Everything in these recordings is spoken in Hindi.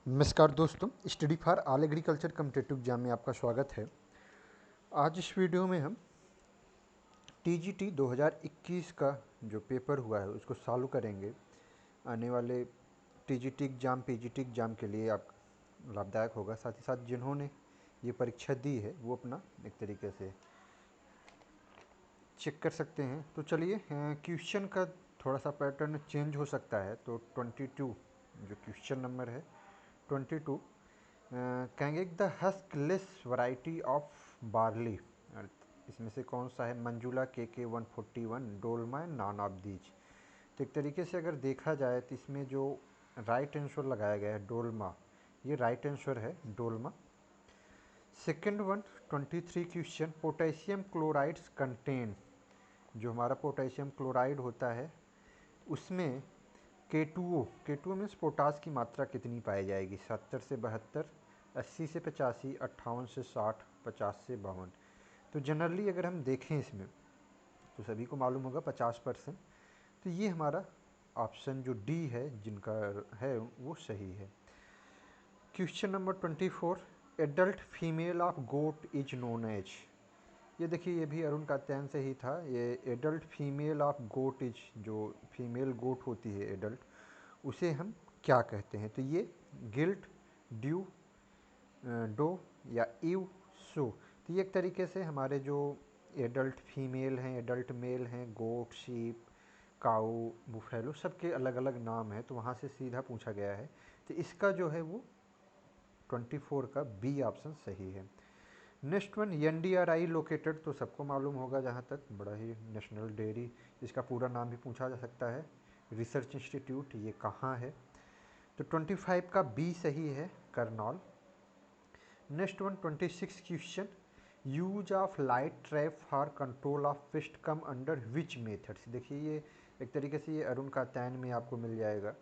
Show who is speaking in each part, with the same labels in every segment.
Speaker 1: नमस्कार दोस्तों, study for all agriculture competitive exam में आपका स्वागत है। आज इस वीडियो में हम टीजीटी 2021 का जो पेपर हुआ है उसको सॉल्व करेंगे। आने वाले टीजीटी एग्ज़ाम पीजीटी एग्ज़ाम के लिए आप लाभदायक होगा। साथ ही साथ जिन्होंने ये परीक्षा दी है वो अपना एक तरीके से चेक कर सकते हैं। तो चलिए, क्वेश्चन का थोड़ा सा पैटर्न चेंज हो सकता है। तो 22 जो क्वेश्चन नंबर है 22, कहेंगे the huskless variety of barley, इसमें से कौन सा है? मंजूला के 141, Dolma and non of these. तो एक तरीके से अगर देखा जाए तो इसमें जो राइट आंसर लगाया गया है डोलमा, ये राइट आंसर है डोलमा। Second one 23 question, potassium chlorides contain, जो हमारा पोटेशियम क्लोराइड होता है उसमें के टू ओ मीन्स पोटास की मात्रा कितनी पाई जाएगी? 70 से 72, 80 से 85, 58 से 60, 50 से 52। तो जनरली अगर हम देखें इसमें तो सभी को मालूम होगा 50%। तो ये हमारा ऑप्शन जो डी है जिनका है वो सही है। Question number 24, adult female of goat is known as. ये देखिए, ये भी अरुण कात्यायन से ही था। ये adult female of goat is, जो फीमेल गोट होती है एडल्ट, उसे हम क्या कहते हैं? तो ये गिल्ट, ड्यू, डो या ईव, सो। तो ये एक तरीके से हमारे जो एडल्ट फीमेल हैं, एडल्ट मेल हैं, गोट, शीप, काऊ, बुफेलो, सबके अलग अलग नाम हैं। तो वहाँ से सीधा पूछा गया है। तो इसका जो है वो 24 का बी ऑप्शन सही है। नेक्स्ट वन, NDRI लोकेटेड, तो सबको मालूम होगा जहाँ तक, बड़ा ही नेशनल डेयरी, इसका पूरा नाम भी पूछा जा सकता है, रिसर्च इंस्टीट्यूट, ये कहाँ है? तो 25 का बी सही है, करनौल। Next one 26 question, use of light trap for control of pest come under which methods. देखिए, ये एक तरीके से ये अरुण कात्यायन में आपको मिल जाएगा।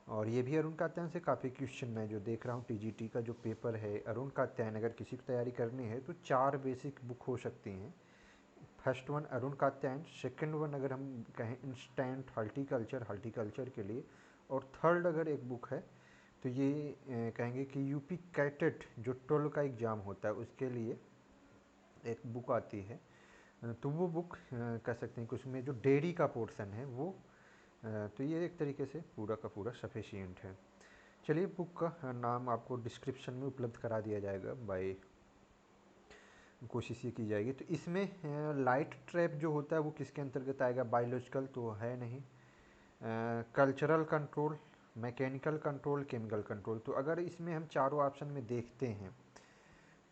Speaker 1: और ये भी अरुण कात्यायन से काफ़ी क्वेश्चन मैं जो देख रहा हूँ, टीजीटी का जो पेपर है अरुण कात्यायन, अगर किसी को तैयारी करनी है तो 4 बेसिक बुक हो सकती हैं। First one Arun Katyayan, second one अगर हम कहें इंस्टेंट हॉर्टिकल्चर, हॉर्टिकल्चर के लिए, और थर्ड अगर एक बुक है तो ये कहेंगे कि यूपी कैटेट जो 12 का एग्ज़ाम होता है उसके लिए एक बुक आती है। तो वो बुक कह सकते हैं कि उसमें जो डेयरी का पोर्शन है वो, तो ये एक तरीके से पूरा का पूरा सफिशियंट है। चलिए, बुक का नाम आपको डिस्क्रिप्शन में उपलब्ध करा दिया जाएगा, बाय कोशिश ये की जाएगी। तो इसमें लाइट ट्रैप जो होता है वो किसके अंतर्गत आएगा? बायोलॉजिकल तो है नहीं। Cultural control, mechanical control, chemical control. तो अगर इसमें हम चारों ऑप्शन में देखते हैं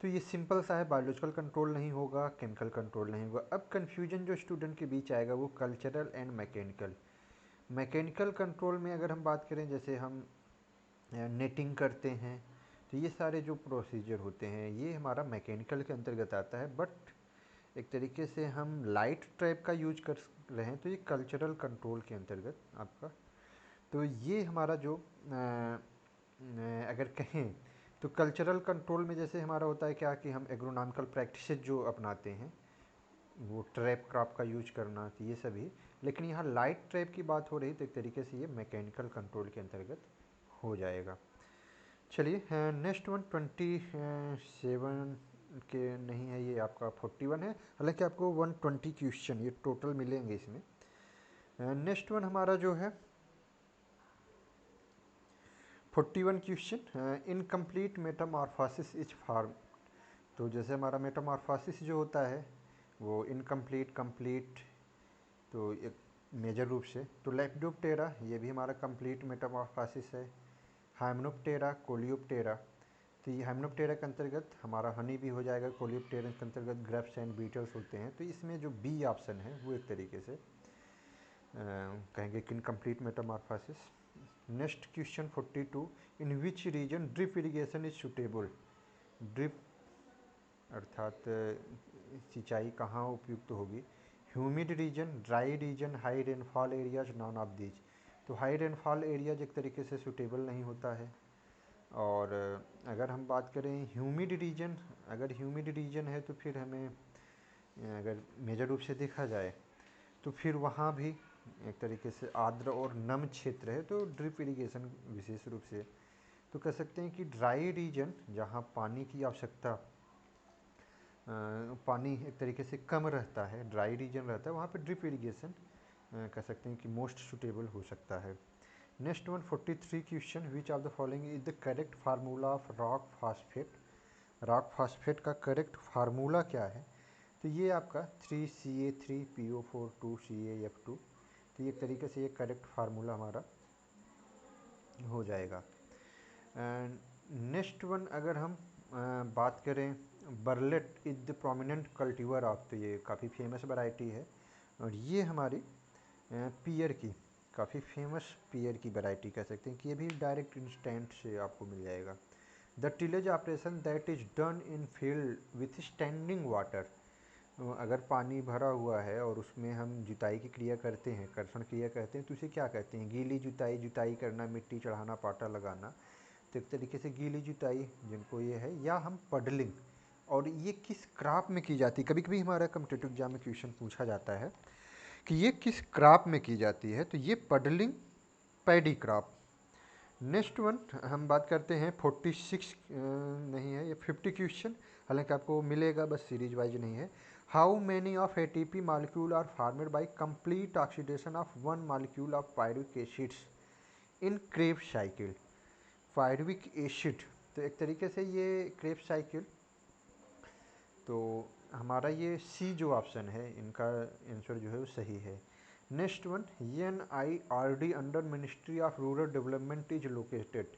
Speaker 1: तो ये सिंपल सा है, बायोलॉजिकल कंट्रोल नहीं होगा, केमिकल कंट्रोल नहीं होगा। अब कन्फ्यूजन जो स्टूडेंट के बीच आएगा वो cultural and mechanical. Mechanical control में अगर हम बात करें, जैसे हम नेटिंग करते हैं, तो ये सारे जो प्रोसीजर होते हैं ये हमारा मैकेनिकल के अंतर्गत आता है। बट एक तरीके से हम लाइट ट्रैप का यूज कर रहे हैं तो ये कल्चरल कंट्रोल के अंतर्गत आपका। तो ये हमारा जो अगर कहें तो कल्चरल कंट्रोल में जैसे हमारा होता है क्या कि हम एग्रोनॉमिकल प्रैक्टिसेस जो अपनाते हैं, वो ट्रैप क्रॉप का यूज करना, तो ये सभी। लेकिन यहाँ लाइट ट्रैप की बात हो रही तो एक तरीके से ये मैकेनिकल कंट्रोल के अंतर्गत हो जाएगा। चलिए, नेक्स्ट वन 27 के नहीं है, ये आपका 41 है। हालांकि आपको 120 क्वेश्चन ये टोटल मिलेंगे इसमें। नेक्स्ट वन हमारा जो है 41 question, incomplete Metamorphosis is form. तो जैसे हमारा मेटामॉर्फोसिस जो होता है वो इनकम्प्लीट, कंप्लीट, तो एक मेजर रूप से तो लेपिडोप्टेरा ये भी हमारा कंप्लीट मेटामॉर्फोसिस है। हाइमेनोप्टेरा, कोलियोप्टेरा, तो ये हाइमेनोप्टेरा के अंतर्गत हमारा हनी भी हो जाएगा, कोलियोप्टेरा के अंतर्गत ग्रेप्स एंड बीटल्स होते हैं। तो इसमें जो बी ऑप्शन है वो एक तरीके से कहेंगे कि incomplete metamorphosis. Next question 42, in which region drip irrigation is suitable. Drip अर्थात सिंचाई कहाँ उपयुक्त होगी? Humid region, dry region, high rainfall areas, none of these. तो हाई रेनफॉल एरियाज एक तरीके से सूटेबल नहीं होता है। और अगर हम बात करें ह्यूमिड रीजन, अगर ह्यूमिड रीजन है तो फिर हमें अगर मेजर रूप से देखा जाए तो फिर वहाँ भी एक तरीके से आर्द्र और नम क्षेत्र है तो ड्रिप इरिगेशन विशेष रूप से तो कह सकते हैं कि ड्राई रीजन जहाँ पानी की आवश्यकता पानी एक तरीके से कम रहता है, ड्राई रीजन रहता है, वहाँ पे ड्रिप इरिगेशन कह सकते हैं कि मोस्ट सुटेबल हो सकता है। Next one 43 question, which of the following is the correct formula of rock phosphate. Rock phosphate का करेक्ट फार्मूला क्या है? तो ये आपका 3Ca3PO4 2CaF2। तो ये एक तरीके से ये करेक्ट फार्मूला हमारा हो जाएगा। एंड नेक्स्ट वन अगर हम बात करें, burley is the prominent cultivar of, तो ये काफ़ी फेमस वैरायटी है और ये हमारी पियर की काफ़ी फेमस पियर की वैरायटी कह सकते हैं कि ये भी डायरेक्ट इंस्टेंट से आपको मिल जाएगा। The tillage operation that is done in field with standing water, अगर पानी भरा हुआ है और उसमें हम जुताई की क्रिया करते हैं, कर्षण क्रिया कहते हैं, तो इसे क्या कहते हैं? गीली जुताई, जुताई करना, मिट्टी चढ़ाना, पाटा लगाना। तो एक तरीके से गीली जुताई जिनको ये है, या हम पडलिंग। और ये किस क्रॉप में की जाती है? कभी कभी हमारा कॉम्पिटिटिव एग्जाम में क्वेश्चन पूछा जाता है कि ये किस क्रॉप में की जाती है, तो ये puddling paddy crop. Next one हम बात करते हैं 46 नहीं है, ये 50 क्वेश्चन, हालांकि आपको मिलेगा, बस सीरीज वाइज नहीं है। How many of ATP molecule are formed by complete oxidation of one molecule of pyruvic acids in Krebs cycle? Pyruvic acid, तो एक तरीके से ये क्रेब्स साइकिल, तो हमारा ये सी जो ऑप्शन है इनका आंसर जो है वो सही है। Next one, NIRD under ministry of rural development is located.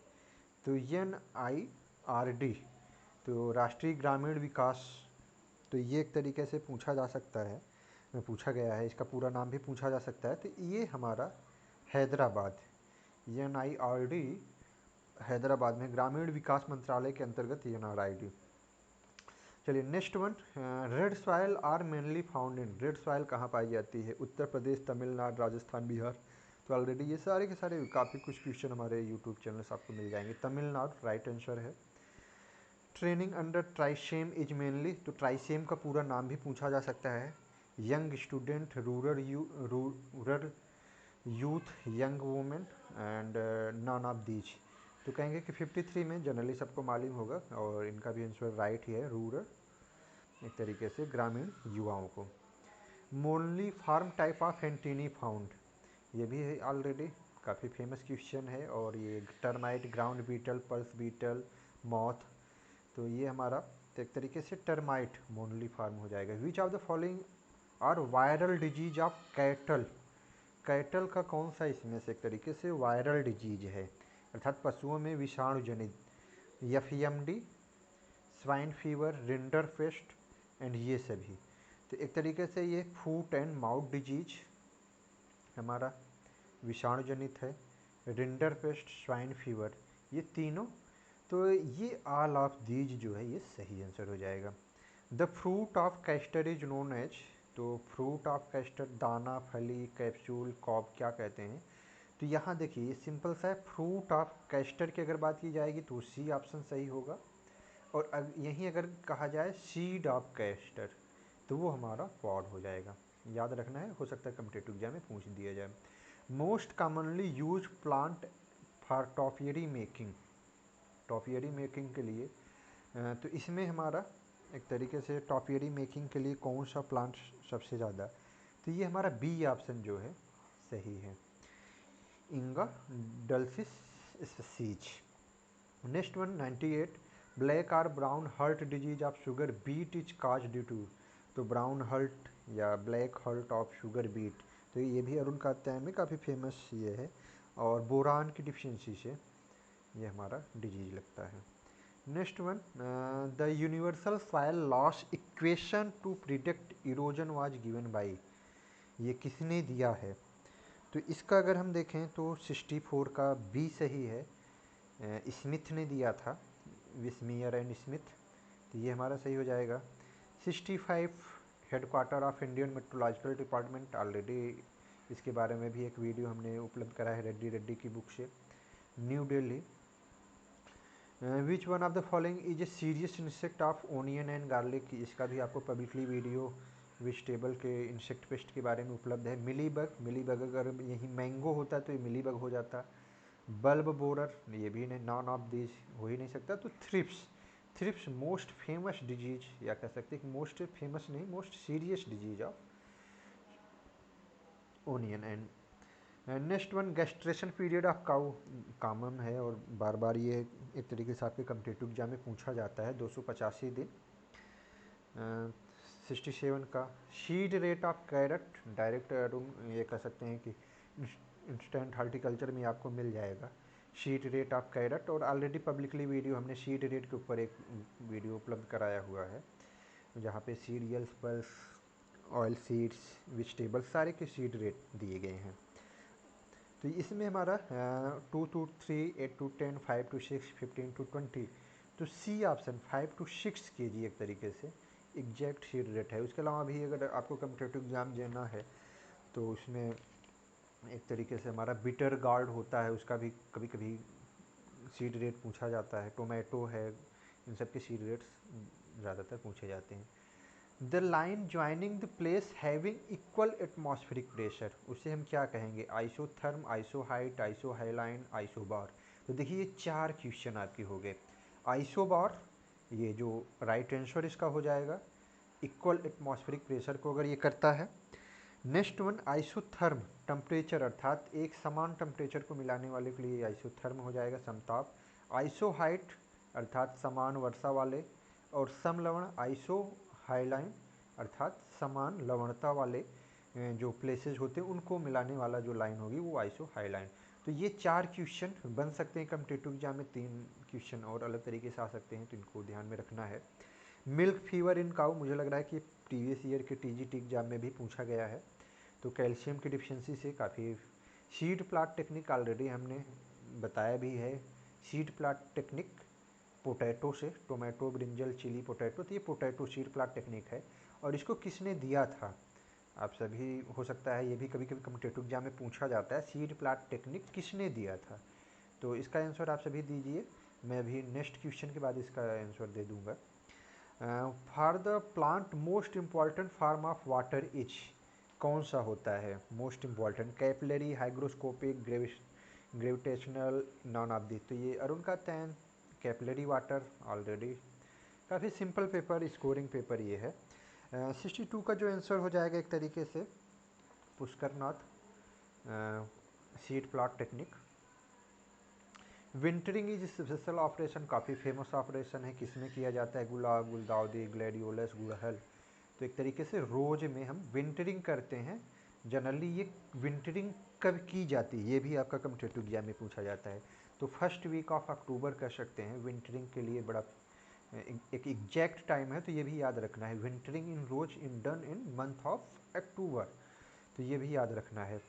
Speaker 1: तो NIRD तो राष्ट्रीय ग्रामीण विकास, तो ये एक तरीके से पूछा जा सकता है, पूछा गया है, इसका पूरा नाम भी पूछा जा सकता है। तो ये हमारा हैदराबाद, NIRD हैदराबाद में ग्रामीण विकास मंत्रालय के अंतर्गत NIRD। चलिए next one, red soil are mainly found in, red soil कहाँ पाई जाती है? उत्तर प्रदेश, तमिलनाडु, राजस्थान, बिहार। तो ऑलरेडी ये सारे के सारे काफ़ी कुछ क्वेश्चन हमारे यूट्यूब चैनल से आपको मिल जाएंगे। तमिलनाडु राइट आंसर है। ट्रेनिंग अंडर ट्राइसेम इज मेनली, तो ट्राइसेम का पूरा नाम भी पूछा जा सकता है। Young student, rural youth, young women and non of these. तो कहेंगे कि 53 में जनरली सबको मालूम होगा और इनका भी आंसर राइट ही है, रूरल, एक तरीके से ग्रामीण युवाओं को। Mainly form type of antennae found, ये भी है ऑलरेडी काफ़ी फेमस क्वेश्चन है। और ये termite, ground beetle, pulse beetle, moth, तो ये हमारा तो एक तरीके से टर्माइट मोनली फार्म हो जाएगा। Which of the following are viral disease of cattle, cattle का कौन सा इसमें से एक तरीके से वायरल डिजीज है, अर्थात पशुओं में विषाणु जनित? FMD, swine fever, rinderpest and ये सभी। तो एक तरीके से ये फूट एंड माउथ डिजीज हमारा विषाणु जनित है, रिंडरपेस्ट, स्वाइन फीवर, ये तीनों। तो ये ऑल ऑफ दीज जो है ये सही आंसर हो जाएगा। The fruit of castor is known as, तो फ्रूट ऑफ कैस्टर, दाना, फली, कैप्सूल, कॉब क्या कहते हैं? तो यहाँ देखिए ये सिंपल सा है, फ्रूट ऑफ कैस्टर की अगर बात की जाएगी तो सी ऑप्शन सही होगा। और यहीं अगर कहा जाए सीड ऑफ कैस्टर तो वो हमारा पॉड हो जाएगा। याद रखना है, हो सकता है कम्पिटेटिव एग्जाम में पूछ दिया जाए। Most commonly use plant for topiary making, topiary making के लिए तो इसमें हमारा एक तरीके से टॉपियरी मेकिंग के लिए कौन सा प्लांट सबसे ज़्यादा? तो ये हमारा बी ऑप्शन जो है सही है, Inga dulcis species. Next one 98, black और brown heart disease of sugar beet is cause due to, तो ब्राउन हर्ट या black heart of sugar beet, तो ये भी अरुण कात्यायन में काफ़ी फेमस ये है। और बोरान की डिफिशियंसी से ये हमारा डिजीज लगता है। Next one, the universal soil loss equation two predict erosion was given bye, ये किसने दिया है? तो इसका अगर हम देखें तो 64 का बी सही है, स्मिथ ने दिया था, विस्मियर एंड स्मिथ, तो ये हमारा सही हो जाएगा। 65 headquarter of Indian meteorological department, already इसके बारे में भी एक वीडियो हमने उपलब्ध करा है रेड्डी की बुक से। New Delhi, which one of the following is a serious insect of onion and garlic, इसका भी आपको पब्लिकली वीडियो वेजिटेबल के इंसेक्ट पेस्ट के बारे में उपलब्ध है। मिलीबग, मिलीबग अगर यही मैंगो होता तो ये मिलीबग हो जाता। बल्ब बोरर, ये भी नहीं, नॉन ऑफ दिस हो ही नहीं सकता। तो thrips, thrips most famous disease, या कह सकते हैं मोस्ट फेमस नहीं, most serious disease of onion. And next one, gestation period of cow, common है और बार बार ये एक तरीके से आपके कम्पिटेटिव एग्जाम में पूछा जाता है, 285 दिन। 67 का, seed rate of carrot, direct ये कह सकते हैं कि इंस्टेंट हार्टिकल्चर में आपको मिल जाएगा शीड रेट ऑफ कैरेट, और ऑलरेडी पब्लिकली वीडियो हमने शीड रेट के ऊपर एक वीडियो उपलब्ध कराया हुआ है, जहाँ पे cereals, pulse, oil seeds, vegetables सारे के सीड रेट दिए गए हैं। तो इसमें हमारा 2 to 3, 8 to 10, 5 to 6, 15 to 20, तो सी ऑप्शन 5 to 6 kg एक तरीके से एग्जैक्ट सीड रेट है। उसके अलावा भी अगर आपको कम्पिटेटिव एग्जाम देना है तो उसमें एक तरीके से हमारा बिटर गार्ड होता है, उसका भी कभी कभी सीड रेट पूछा जाता है। टोमेटो है, इन सब के सीड रेट्स ज़्यादातर पूछे जाते हैं। The line joining the place having equal atmospheric pressure, उसे हम क्या कहेंगे? Isotherm, isohyet, isohaline, isobar. तो देखिए ये 4 क्वेश्चन आपके हो गए। आइसोबार, ये जो राइट आंसर इसका हो जाएगा, इक्वल एटमॉस्फेरिक प्रेशर को अगर ये करता है। नेक्स्ट वन, आइसोथर्म, टेम्परेचर अर्थात एक समान टेम्परेचर को मिलाने वाले के लिए आइसोथर्म हो जाएगा, समताप। आइसोहाइट अर्थात समान वर्षा वाले, और समलवण आइसोहाइलाइन अर्थात समान लवणता वाले जो प्लेसेस होते हैं उनको मिलाने वाला जो लाइन होगी वो आइसोहाइलाइन। तो ये 4 क्वेश्चन बन सकते हैं कम्पिटेटिव एग्जाम में, 3 क्वेश्चन और अलग तरीके से आ सकते हैं, तो इनको ध्यान में रखना है। मिल्क फीवर इन काऊ, मुझे लग रहा है कि प्रीवियस ईयर के टीजीटी एग्जाम में भी पूछा गया है। तो कैल्शियम की डिफिशियंसी से काफ़ी। सीड प्लाट टेक्निक ऑलरेडी हमने बताया भी है। सीड प्लाट टेक्निक पोटैटो से, टोमेटो, ब्रिंजल, चिली, पोटैटो, तो ये पोटैटो सीड प्लाट टेक्निक है। और इसको किसने दिया था? आप सभी, हो सकता है ये भी कभी कभी कम्पिटेटिव एग्जाम में पूछा जाता है, सीड प्लाट टेक्निक किसने दिया था? तो इसका आंसर आप सभी दीजिए, मैं भी नेक्स्ट क्वेश्चन के बाद इसका आंसर दे दूंगा। For the plant most important form of water is, कौन सा होता है most important? Capillary, hygroscopic, gravitational, non of this. तो ये अरुण का तैन कैपिलरी वाटर, ऑलरेडी काफ़ी सिंपल पेपर, स्कोरिंग पेपर ये है। 62 का जो आंसर हो जाएगा एक तरीके से Pushkar Nath, seed plot technique. Wintering is special operation, काफ़ी फेमस ऑपरेशन है, किसमें किया जाता है? गुलाब, गुलदाउदी, ग्लैडियोलस, गुड़हल। तो एक तरीके से रोज में हम विंटरिंग करते हैं। जनरली ये विंटरिंग कब की जाती है ये भी आपका कम्पिटेटिव एग्जाम में पूछा जाता है। तो फर्स्ट वीक ऑफ अक्टूबर कर सकते हैं विंटरिंग के लिए, बड़ा एक एग्जैक्ट टाइम है, तो ये भी याद रखना है। Wintering in rose in done in month of October, तो ये भी याद रखना है।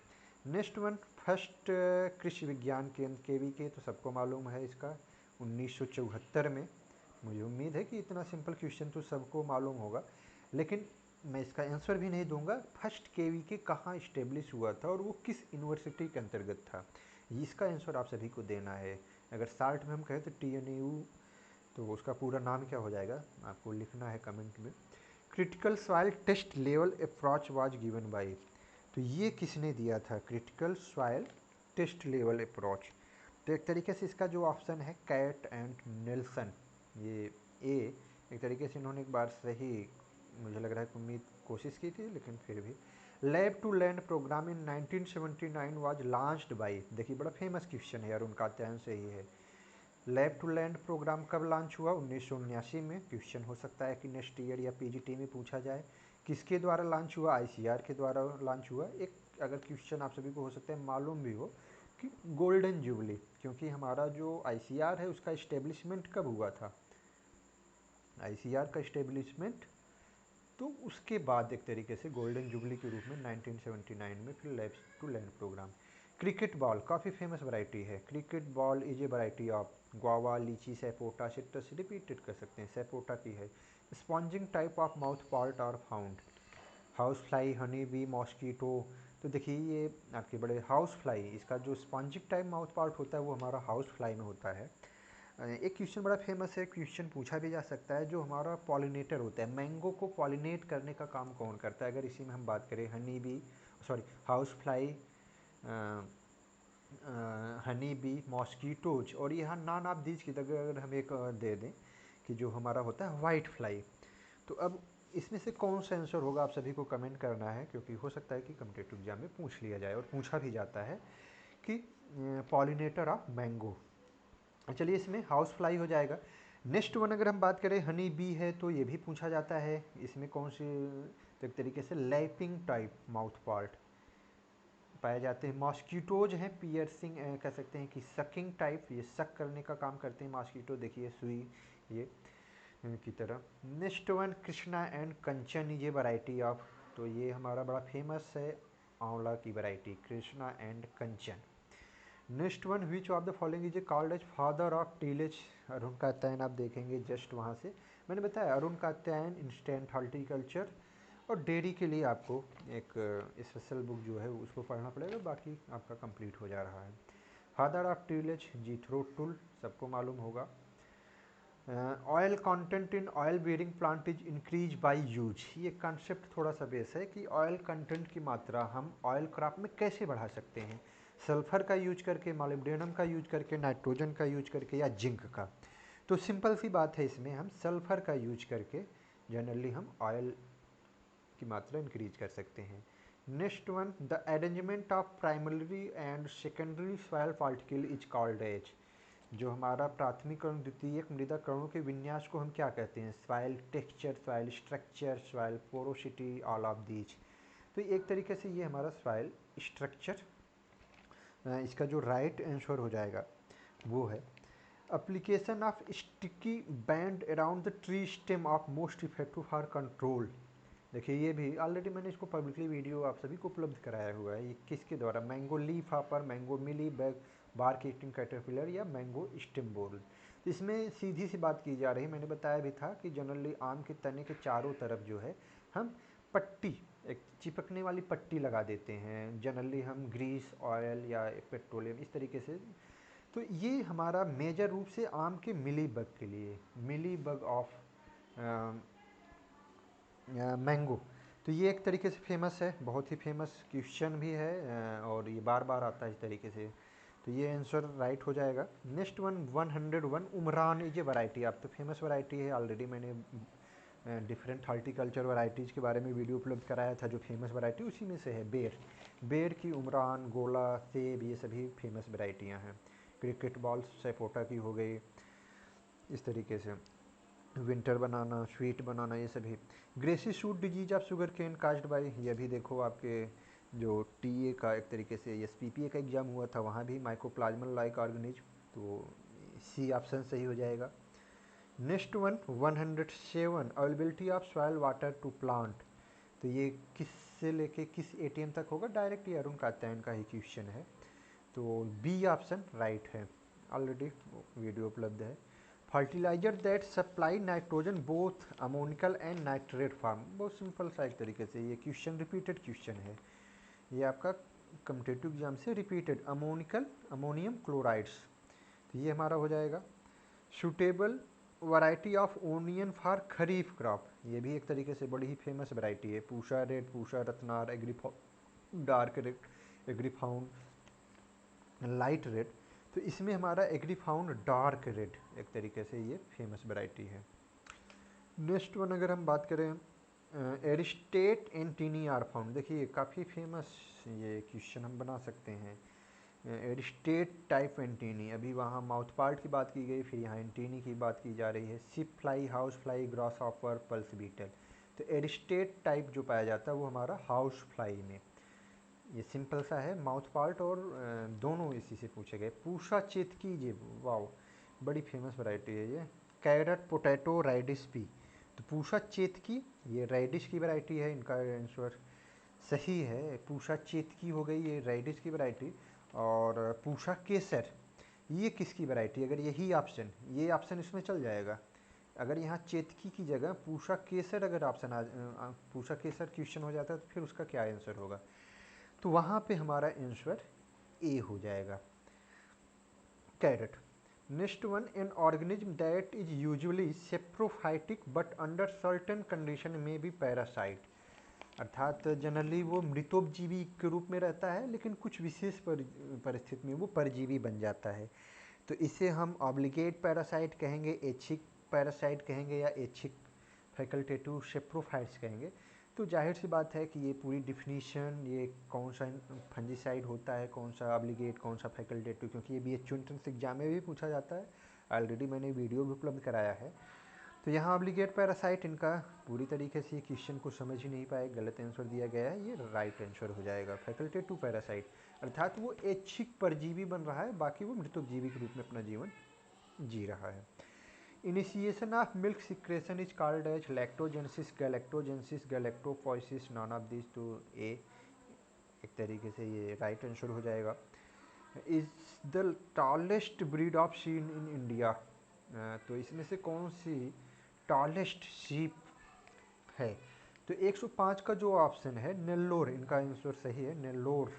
Speaker 1: नेक्स्ट वन, फर्स्ट कृषि विज्ञान केंद्र KVK, तो सबको मालूम है इसका, 1974 में। मुझे उम्मीद है कि इतना सिंपल क्वेश्चन तो सबको मालूम होगा, लेकिन मैं इसका आंसर भी नहीं दूंगा। फर्स्ट KVK कहाँ इस्टेब्लिश हुआ था और वो किस यूनिवर्सिटी के अंतर्गत था, इसका आंसर आप सभी को देना है। अगर शार्ट में हम कहें तो TNU, तो उसका पूरा नाम क्या हो जाएगा आपको लिखना है कमेंट में। Critical soil test level approach was given by, तो ये किसने दिया था? Critical soil test level approach. तो एक तरीके से इसका जो ऑप्शन है कैट एंड नेल्सन, ये ए, एक तरीके से इन्होंने एक बार सही, मुझे लग रहा है कि उम्मीद कोशिश की थी, लेकिन फिर भी। Lab to land programme in 1979 was launched by, देखिए बड़ा फेमस क्वेश्चन है यार, उनका अध्ययन से ही है। लैब टू लैंड प्रोग्राम कब लॉन्च हुआ? 1979 में। क्वेश्चन हो सकता है कि नेक्स्ट ईयर या PGT में पूछा जाए। किसके द्वारा लॉन्च हुआ? ICR के द्वारा लॉन्च हुआ। एक अगर क्वेश्चन आप सभी को हो सकता है मालूम भी हो कि गोल्डन जुबली, क्योंकि हमारा जो ICR है उसका इस्टेब्लिशमेंट कब हुआ था? ICR का इस्टेब्लिशमेंट तो उसके बाद एक तरीके से गोल्डन जुबली के रूप में 1979 में फिर lab to land programme. Cricket ball काफ़ी फेमस वैरायटी है। Cricket ball is a variety of guava, litchi, sapota, citrus, repeated कर सकते हैं, सैपोटा की है। Sponging type of mouth part are found, house fly, honey bee, mosquito. तो देखिए ये आपके बड़े हाउस फ्लाई, इसका जो स्पॉन्जिंग टाइप माउथ पार्ट होता है वो हमारा हाउस फ्लाई में होता है। एक क्वेश्चन बड़ा फेमस है, क्वेश्चन पूछा भी जा सकता है, जो हमारा पॉलिनेटर होता है, मैंगो को पॉलिनेट करने का काम कौन करता है? अगर इसी में हम बात करें honey bee, sorry house fly, honey B, mosquitoes, और यहाँ नान ऑफ दीज की जगह अगर हम एक दे दें कि जो हमारा होता है वाइट फ्लाई, तो अब इसमें से कौन सा आंसर होगा आप सभी को कमेंट करना है, क्योंकि हो सकता है कि कॉम्पिटिटिव एग्जाम में पूछ लिया जाए और पूछा भी जाता है कि पॉलिनेटर ऑफ मैंगो। चलिए इसमें हाउस फ्लाई हो जाएगा। नेक्स्ट वन अगर हम बात करें हनी बी है तो ये भी पूछा जाता है। इसमें कौन सी, तो एक तरीके से लैपिंग टाइप माउथ पार्ट पाए जाते हैं। मॉस्कीटोज हैं पियर्सिंग, कह सकते हैं कि सकिंग टाइप, ये सक करने का काम करते हैं मॉस्कीटो, देखिए सुई ये की तरह। नेक्स्ट वन कृष्णा एंड कंचन, ये वैरायटी ऑफ, तो ये हमारा बड़ा फेमस है आंवला की variety Krishna and Kanchan. Next one which of the following is called as father of tillage, Arun Katyayan, आप देखेंगे जस्ट वहाँ से मैंने बताया अरुण कात्यायन इंस्टेंट हॉर्टिकल्चर, और डेयरी के लिए आपको एक स्पेशल बुक जो है उसको पढ़ना पड़ेगा, बाकी आपका कंप्लीट हो जा रहा है। फादर ऑफ टीलेज जीथ्रो टुल, सबको मालूम होगा। Oil content in oil bearing plant is increase by use, ये कॉन्सेप्ट थोड़ा सा बेस है कि ऑयल कंटेंट की मात्रा हम ऑयल क्रॉप में कैसे बढ़ा सकते हैं, सल्फर का यूज करके, मॉलिब्डेनम का यूज करके, नाइट्रोजन का यूज करके, या जिंक का। तो सिंपल सी बात है, इसमें हम सल्फर का यूज करके जनरली हम ऑयल की मात्रा इंक्रीज कर सकते हैं। Next one the arrangement of primary and secondary soil particle is called as, जो हमारा प्राथमिक और द्वितीयक मृदा कणों के विन्यास को हम क्या कहते हैं, soil texture, soil structure, soil porosity, all of these. तो एक तरीके से ये हमारा सॉइल स्ट्रक्चर, इसका जो राइट आंसर हो जाएगा वो है application of sticky band around the tree stem of most effective for control. देखिए ये भी ऑलरेडी मैंने इसको पब्लिकली वीडियो आप सभी को उपलब्ध कराया हुआ है। ये किसके द्वारा, मैंगो लीफ हॉपर, मैंगो मिली बैग, बार्क ईटिंग कैटरपिलर, या मैंगो स्टेम बोल। तो इसमें सीधी सी बात की जा रही है, मैंने बताया भी था कि जनरली आम के तने के चारों तरफ जो है हम पट्टी, एक चिपकने वाली पट्टी लगा देते हैं, जनरली हम ग्रीस ऑयल या पेट्रोलियम इस तरीके से। तो ये हमारा मेजर रूप से आम के मिली बग के लिए, मिली बग ऑफ मैंगो। तो ये एक तरीके से फेमस है, बहुत ही फेमस क्वेश्चन भी है, और ये बार बार आता है इस तरीके से। तो ये आंसर राइट हो जाएगा। Next one 101 Umran is a variety, आप तो फेमस वैरायटी है, ऑलरेडी मैंने डिफरेंट हॉर्टिकल्चर वैरायटीज़ के बारे में वीडियो उपलब्ध कराया था। जो फेमस वैरायटी उसी में से है बेर, बेर की उमरान, गोला, सेब, ये सभी फेमस वैरायटियाँ हैं। क्रिकेट बॉल सपोटा की हो गई, इस तरीके से विंटर बनाना, स्वीट बनाना, ये सभी। Grassy shoot disease of sugar cane caused by, ये भी देखो आपके जो टीए का एक तरीके से एसपीपीए का एग्जाम हुआ था वहाँ भी माइकोप्लाज्मल लाइक ऑर्गेनिज्म, तो सी ऑप्शन सही हो जाएगा। Next one 107 availability of soil water to plant, तो ये किस से लेके किस एटीएम तक होगा, डायरेक्ट ये अरुण कात्यायन का ही क्वेश्चन है, तो बी ऑप्शन राइट है, ऑलरेडी वीडियो उपलब्ध है। Fertiliser that supply nitrogen both ammoniacal and nitrate form, बहुत सिंपल सा एक तरीके से ये क्वेश्चन रिपीटेड क्वेश्चन है, ये आपका कॉम्पिटिटिव एग्जाम से रिपीटेड, अमोनिकल अमोनियम क्लोराइड्स, तो ये हमारा हो जाएगा। Suitable variety of onion for kharif crop, ये भी एक तरीके से बड़ी ही फेमस वैरायटी है। पूषा रेड, पूषा रत्नार, dark red, Agrifound light red, तो इसमें हमारा एग्रीफाउंड डार्क रेड एक तरीके से ये फेमस वैरायटी है। नेक्स्ट वन अगर हम बात करें एरिस्टेट एंटीनी आर फाउंड, देखिए काफ़ी फेमस ये क्वेश्चन हम बना सकते हैं। एरिस्टेट टाइप एंटीनी, अभी वहाँ माउथ पार्ट की बात की गई, फिर यहाँ एंटीनी की बात की जा रही है। Sip fly, house fly, grass hopper, pulse beetle, तो एरिस्टेट टाइप जो पाया जाता है वो हमारा हाउस फ्लाई में, ये सिंपल सा है माउथ पार्ट, और दोनों इसी से पूछे गए। पूषा चेतकी, ये वाओ बड़ी फेमस वैरायटी है ये। कैरट पोटैटो रेडिश पी, तो पूषा चेतकी ये रेडिश की वैरायटी है, इनका आंसर सही है। पूषा चेतकी हो गई ये रेडिश की वैरायटी, और पूषा केसर ये किसकी वैरायटी, अगर यही ऑप्शन, ये ऑप्शन इसमें चल जाएगा। अगर यहाँ चेतकी की जगह पूषा केसर अगर ऑप्शन पूषा केसर क्वेश्चन हो जाता है तो फिर उसका क्या आंसर होगा, तो वहाँ पे हमारा आंसर ए हो जाएगा, carrot. Next one an organism that is usually saprophytic but under certain condition में भी पैरासाइट, अर्थात जनरली वो मृतोपजीवी के रूप में रहता है, लेकिन कुछ विशेष परिस्थिति में वो परजीवी बन जाता है। तो इसे हम ऑब्लिगेट पैरासाइट कहेंगे, ऐच्छिक पैरासाइट कहेंगे, या ऐच्छिक फैकल्टेटिव सेप्रोफाइट्स कहेंगे। तो जाहिर सी बात है कि ये पूरी डिफिनीशन, ये कौन सा फंजीसाइड होता है, कौन सा ऑब्लिगेट, कौन सा फैकल्टेटिव, क्योंकि ये BHU एंट्रेंस एग्जाम में भी पूछा जाता है, ऑलरेडी मैंने वीडियो भी उपलब्ध कराया है। तो यहाँ ऑब्लिगेट पैरासाइट, इनका पूरी तरीके से क्वेश्चन को समझ ही नहीं पाए, गलत आंसर दिया गया है, ये राइट आंसर हो जाएगा। फैकल्टेटिव पैरासाइट अर्थात वो ऐच्छिक परजीवी बन रहा है, बाकी वो मृतोपजीवी के रूप में अपना जीवन जी रहा है। Initiation of milk secretion is called as lactogenesis, galactogenesis, galactopoiesis, none of this. तो ए एक तरीके से ये राइट आंसर हो जाएगा। Is the tallest breed of sheep in India, तो इसमें से कौन सी टॉलेस्ट शीप है? तो 105 का जो ऑप्शन है नेल्लोर, इनका आंसर सही है, नेल्लोर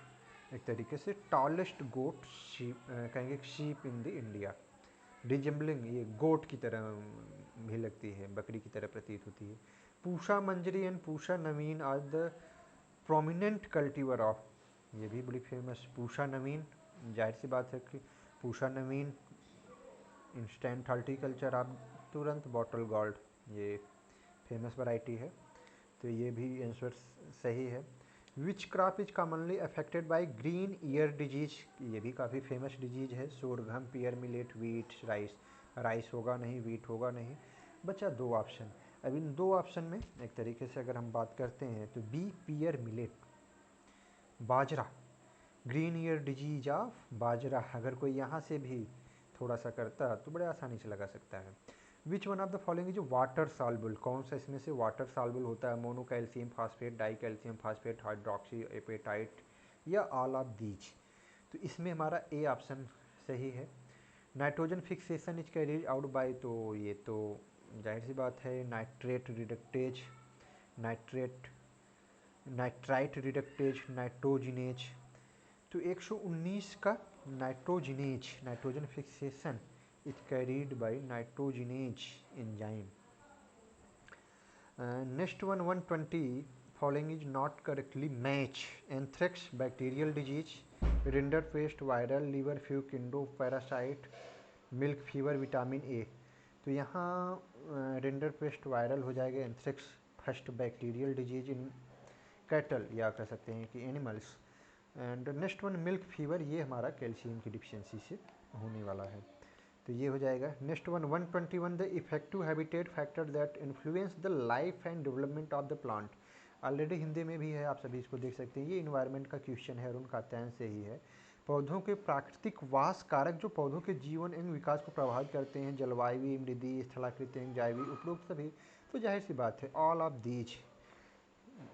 Speaker 1: एक तरीके से टॉलेस्ट गोट शीप कहेंगे, sheep in the India. Resembling, ये गोट की तरह भी लगती है, बकरी की तरह प्रतीत होती है। Pusa Manjari and Pusa Naveen are the prominent cultivar of, ये भी बड़ी फेमस पूषा नवीन, जाहिर सी बात है कि पूषा नवीन इंस्टेंट हॉर्टिकल्चर ऑफ तुरंत बॉटल गोल्ड, ये फेमस वैरायटी है, तो ये भी आंसर सही है। Which crop is commonly affected by green ear disease, ये भी काफ़ी फेमस डिजीज है। सोरघम, पियर मिलेट, वीट, राइस, राइस होगा नहीं, वीट होगा नहीं, बचा 2 ऑप्शन। अब इन 2 ऑप्शन में एक तरीके से अगर हम बात करते हैं तो B pearl millet, bajra, green ear disease of bajra, अगर कोई यहाँ से भी थोड़ा सा करता तो बड़े आसानी से लगा सकता है। Which one of the following is water soluble, कौन सा इसमें से वाटर सॉल्युबल होता है? Mono calcium phosphate, di calcium phosphate, hydroxy apatite, या ऑल ऑफ दीज। तो इसमें हमारा ए ऑप्शन सही है। Nitrogen fixation is carried out by, तो ये तो जाहिर सी बात है nitrate reductase, nitrate nitrite reductase, nitrogenase. तो 119 का nitrogenase, nitrogen fixation is carried by nitrogenase enzyme. Next one 120 following is not correctly match, anthrax bacterial disease, rinderpest viral, liver फ्यू endo parasite, milk fever, vitamin A. तो यहाँ रिंडर पेस्ट वायरल हो जाएगा, anthrax first bacterial disease in cattle, या कह सकते हैं कि animals. And next one milk fever, ये हमारा कैल्शियम की डिफिशियंसी से होने वाला है, तो ये हो जाएगा। Next one 121 the effective habitat factor that influence the life and development of the plant, already Hindi में भी है, आप सभी इसको देख सकते हैं, ये इन्वायरमेंट का क्वेश्चन है और उनका अध्ययन से ही है। पौधों के प्राकृतिक वास कारक जो पौधों के जीवन एवं विकास को प्रभावित करते हैं, जलवायु, मृदि, स्थलाकृति एवं जैविक, उपरोक्त सभी। तो जाहिर सी बात है ऑल ऑफ दीज,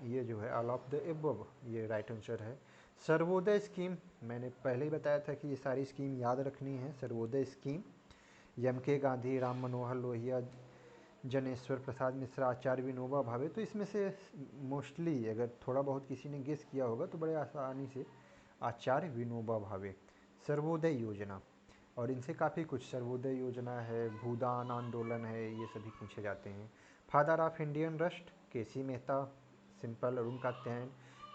Speaker 1: ये जो है ऑल ऑफ द एबव, ये राइट आंसर है। सर्वोदय स्कीम, मैंने पहले ही बताया था कि ये सारी स्कीम याद रखनी है। Sarvodaya scheme, M K. गांधी, राम मनोहर लोहिया, जनेश्वर प्रसाद मिश्रा, आचार्य विनोबा भावे। तो इसमें से मोस्टली अगर थोड़ा बहुत किसी ने गेस किया होगा तो बड़े आसानी से आचार्य विनोबा भावे। सर्वोदय योजना, और इनसे काफ़ी कुछ, सर्वोदय योजना है, भूदान आंदोलन है, ये सभी पूछे जाते हैं। Father of Indian rust, K C. Mehta, simple, और उनका अध्ययन।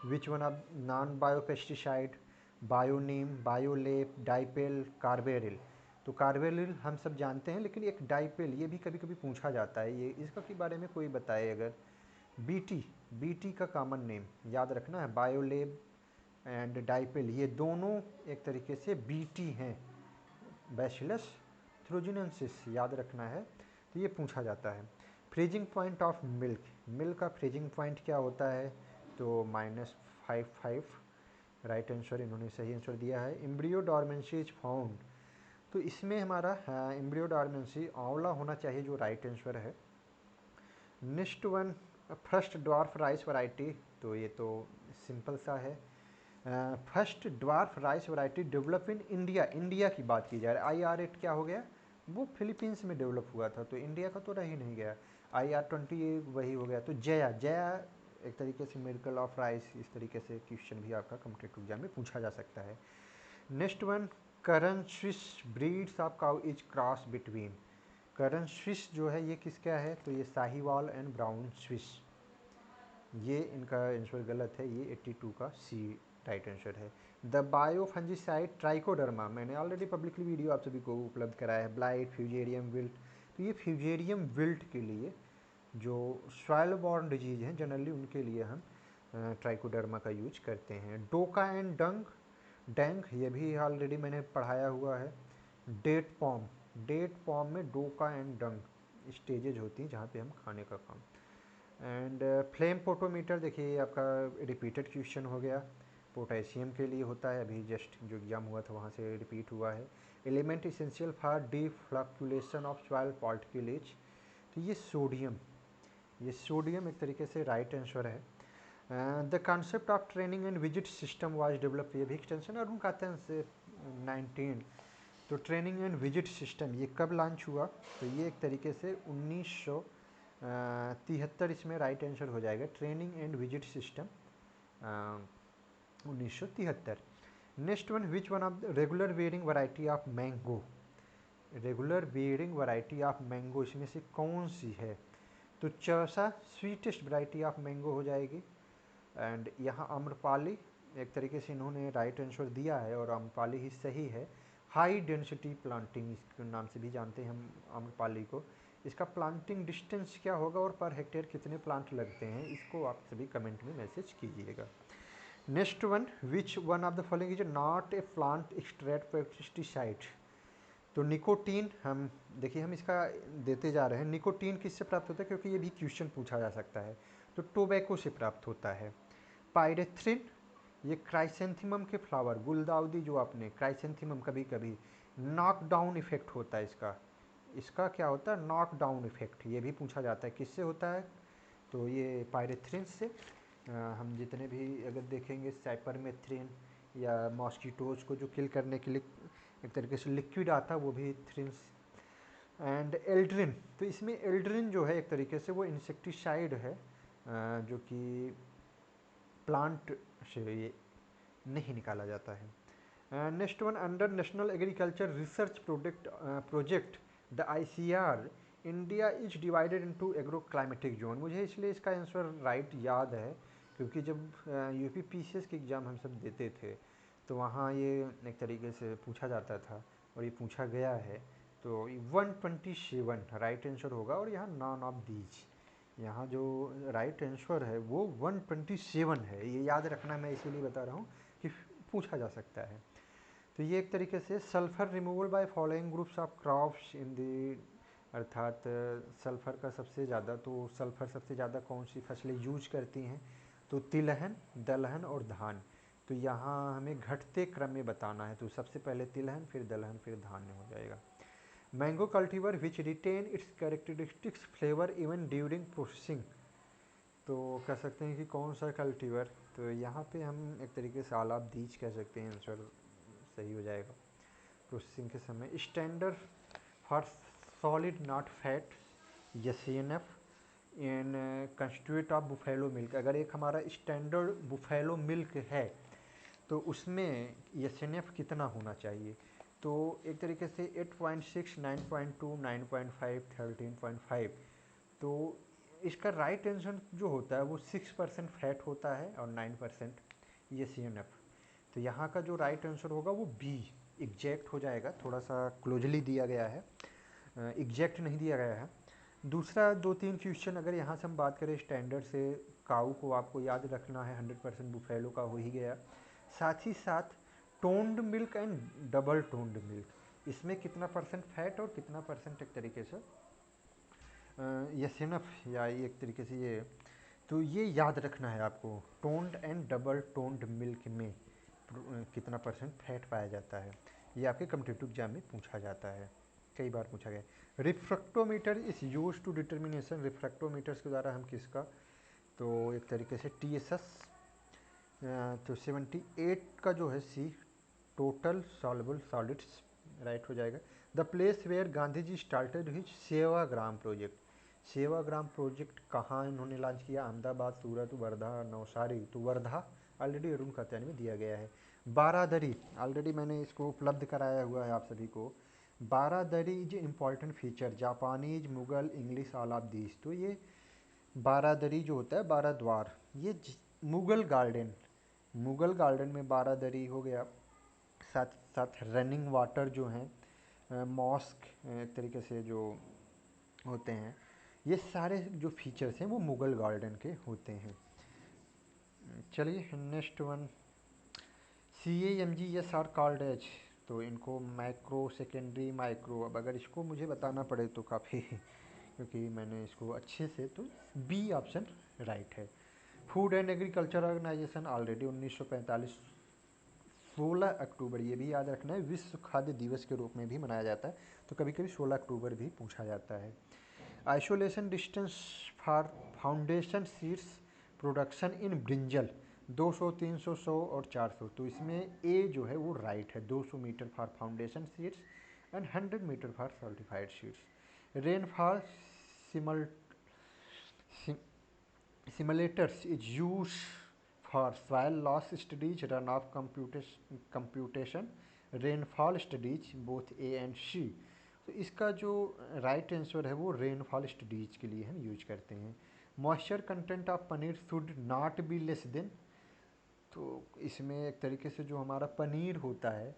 Speaker 1: Which one of non bio pesticide, bioneem, biolep, dipel, carbaryl. तो कार्बेरिल हम सब जानते हैं, लेकिन एक डाइपेल ये भी कभी कभी पूछा जाता है, ये इसका के बारे में कोई बताए अगर। बीटी, बीटी का कॉमन नेम याद रखना है, बायोलेब एंड डाइपेल, ये दोनों एक तरीके से बीटी हैं, बैसिलस थ्रोजिनेंसिस याद रखना है, तो ये पूछा जाता है। Freezing point of milk, milk का फ्रीजिंग पॉइंट क्या होता है? तो -55, राइट आंसर, इन्होंने सही आंसर दिया है। एम्ब्रियो डॉर्मेंसी इज फाउंड, तो इसमें हमारा एम्ब्रियो डॉर्मेंसी आंवला होना चाहिए, जो राइट आंसर है। Next one first dwarf rice variety, तो ये तो सिंपल सा है। First dwarf rice variety develop in India, India की बात की जा रही है। IR8 क्या हो गया? वो फिलीपींस में डेवलप हुआ था, तो इंडिया का तो रह ही नहीं गया। IR20 वही हो गया। तो जया, जया एक तरीके से मिरेकल ऑफ राइस, इस तरीके से क्वेश्चन भी आपका कॉम्पिटिटिव एग्जाम में पूछा जा सकता है। Next one Karan Swiss breeds of cow is cross between, Karan Swiss जो है ये किसका है? तो ये साहिवाल एंड ब्राउन स्विस। ये इनका आंसर गलत है, ये 82 का सी राइट आंसर है। द बायो फंजीसाइड ट्राइकोडर्मा, मैंने ऑलरेडी पब्लिकली वीडियो आप सभी को उपलब्ध कराया है। ब्लाइट, फ्यूजेरियम विल्ट, तो ये फ्यूजेरियम विल्ट के लिए जो सॉइल बॉर्न डिजीज हैं जनरली उनके लिए हम ट्राइकोडर्मा का यूज करते हैं। डोका एंड डैंग, ये भी ऑलरेडी मैंने पढ़ाया हुआ है। डेट पॉम में डोका एंड डंग स्टेजेज होती हैं जहाँ पे हम खाने का काम। एंड फ्लेम पोटोमीटर, देखिए ये आपका रिपीटेड क्वेश्चन हो गया, पोटेशियम के लिए होता है, अभी जस्ट जो एग्जाम हुआ था वहाँ से रिपीट हुआ है। Element essential for deflocculation of soil particles, तो ये सोडियम एक तरीके से राइट आंसर है। The concept of training and visit system was develop, ये भी एक्सटेंशन और उनका आते हैं 19। तो ट्रेनिंग एंड विजिट सिस्टम ये कब लॉन्च हुआ, तो ये एक तरीके से 1973 इसमें राइट आंसर हो जाएगा। Training and visit system 1973। Next one, which one of the regular wearing variety of mango, regular wearing variety of mango इसमें से कौन सी है, तो Chausa sweetest variety of mango हो जाएगी। एंड यहाँ आम्रपाली एक तरीके से इन्होंने राइट आंसर दिया है और आम्रपाली ही सही है। हाई डेंसिटी प्लांटिंग इसके नाम से भी जानते हैं हम आम्रपाली को। इसका प्लांटिंग डिस्टेंस क्या होगा और पर हेक्टेयर कितने प्लांट लगते हैं, इसको आप सभी कमेंट में मैसेज कीजिएगा। Next one, which one of the following is not a plant extract pesticide, तो निकोटीन, हम देखिए हम इसका देते जा रहे हैं। निकोटीन किससे प्राप्त होता है, क्योंकि ये भी क्वेश्चन पूछा जा सकता है, तो टोबैको से प्राप्त होता है। पायरेथ्रिन, ये क्राइसेंथेमम के फ्लावर, गुलदाउदी जो आपने क्राइसेंथेमम कभी कभी नॉक डाउन इफेक्ट होता है इसका, इसका क्या होता है नॉक डाउन इफेक्ट, ये भी पूछा जाता है किससे होता है, तो ये पायरेथ्रिन से। हम जितने भी अगर देखेंगे साइपरमेथ्रिन या मॉस्किटोज को जो किल करने के लिए एक तरीके से लिक्विड आता है वो भी थ्रिन्स। एंड एल्ड्रिन, तो इसमें एल्ड्रिन जो है एक तरीके से वो इंसेक्टिसाइड है जो कि प्लांट से ये नहीं निकाला जाता है। Next one, under national agriculture research project the ICR, India is divided into agro climatic zone, मुझे इसलिए इसका आंसर राइट याद है क्योंकि जब यूपी पीसीएस के एग्ज़ाम हम सब देते थे तो वहाँ ये एक तरीके से पूछा जाता था और ये पूछा गया है। तो 127 राइट आंसर होगा और यहाँ नॉन ऑफ दीज, यहाँ जो राइट आंसर है वो 127 है, ये याद रखना, मैं इसीलिए बता रहा हूँ कि पूछा जा सकता है। तो ये एक तरीके से sulphur removal by following groups of crops in the, अर्थात सल्फर का सबसे ज़्यादा, तो सल्फर सबसे ज़्यादा कौन सी फसलें यूज करती हैं, तो तिलहन, दलहन और धान। तो यहाँ हमें घटते क्रम में बताना है, तो सबसे पहले तिलहन, फिर दलहन, फिर धान्य हो जाएगा। Mango cultivar which retain its characteristics flavour even during processing, तो कह सकते हैं कि कौन सा कल्टीवर, तो यहाँ पे हम एक तरीके से आलाप दीज कह सकते हैं, आंसर सही हो जाएगा। प्रोसेसिंग के समय standard for solid not fat F in constitute of buffalo milk, अगर एक हमारा स्टैंडर्ड बुफेलो मिल्क है तो उसमें एफ कितना होना चाहिए, तो एक तरीके से 8.6, 9.2, 9.5, 13.5, तो इसका राइट आंसर जो होता है वो 6% फैट होता है और 9% एफ। तो यहाँ का जो राइट आंसर होगा वो बी एग्जैक्ट हो जाएगा, थोड़ा सा क्लोजली दिया गया है, एग्जैक्ट नहीं दिया गया है। दूसरा 2-3 क्वेश्चन अगर यहाँ से हम बात करें स्टैंडर्ड से, काऊ को आपको याद रखना है, 100% बुफेलो का हो ही गया। साथ ही साथ toned milk and double toned milk, इसमें कितना परसेंट फैट और कितना परसेंट एक तरीके से एफ या एक तरीके से ये, तो ये याद रखना है आपको, toned and double toned milk में कितना परसेंट फैट पाया जाता है, ये आपके कम्पिटिटिव एग्जाम में पूछा जाता है, कई बार पूछा गया। Refractometer is use to determination, refractometers के द्वारा हम किसका, तो एक तरीके से TSS, तो 78 का जो है सी टोटल सॉल्युबल सॉलिड्स राइट हो जाएगा। The place where Gandhi ji started his Sevagram project, Sevagram project कहाँ इन्होंने लॉन्च किया, अहमदाबाद, सूरत, वर्धा, नवसारी, तो वर्धा ऑलरेडी अरुण खतयानी में दिया गया है। बारादरी ऑलरेडी मैंने इसको उपलब्ध कराया हुआ है आप सभी को। Baradari is important feature, Japanese, Mughal, English all of these, तो ये बारादरी जो होता है 12 द्वार, मुगल गार्डन, मुगल गार्डन में बारादरी हो गया, साथ साथ रनिंग वाटर जो हैं, मॉस्क एक तरीके से जो होते हैं, ये सारे जो फीचर्स हैं वो मुगल गार्डन के होते हैं। चलिए next one, CAMGS are called as, तो इनको माइक्रो, सेकेंडरी, माइक्रो, अब अगर इसको मुझे बताना पड़े तो काफ़ी क्योंकि मैंने इसको अच्छे से, तो बी ऑप्शन राइट है। Food and agriculture organization already 1945 16 October, ये भी याद रखना है, विश्व खाद्य दिवस के रूप में भी मनाया जाता है, तो कभी कभी 16 अक्टूबर भी पूछा जाता है। Isolation distance for foundation seeds production in brinjal 200, 300, 100 और 400, तो इसमें ए जो है वो राइट है, 200 metre for foundation seeds and 100 metre for certified seeds. Rainfall सिमल simulators is used for soil loss studies, runoff computation, rainfall studies, both A and C। तो इसका जो राइट आंसर है वो रेनफॉल स्टडीज के लिए हम यूज करते हैं। Moisture content of paneer should not be less than, तो इसमें एक तरीके से जो हमारा पनीर होता है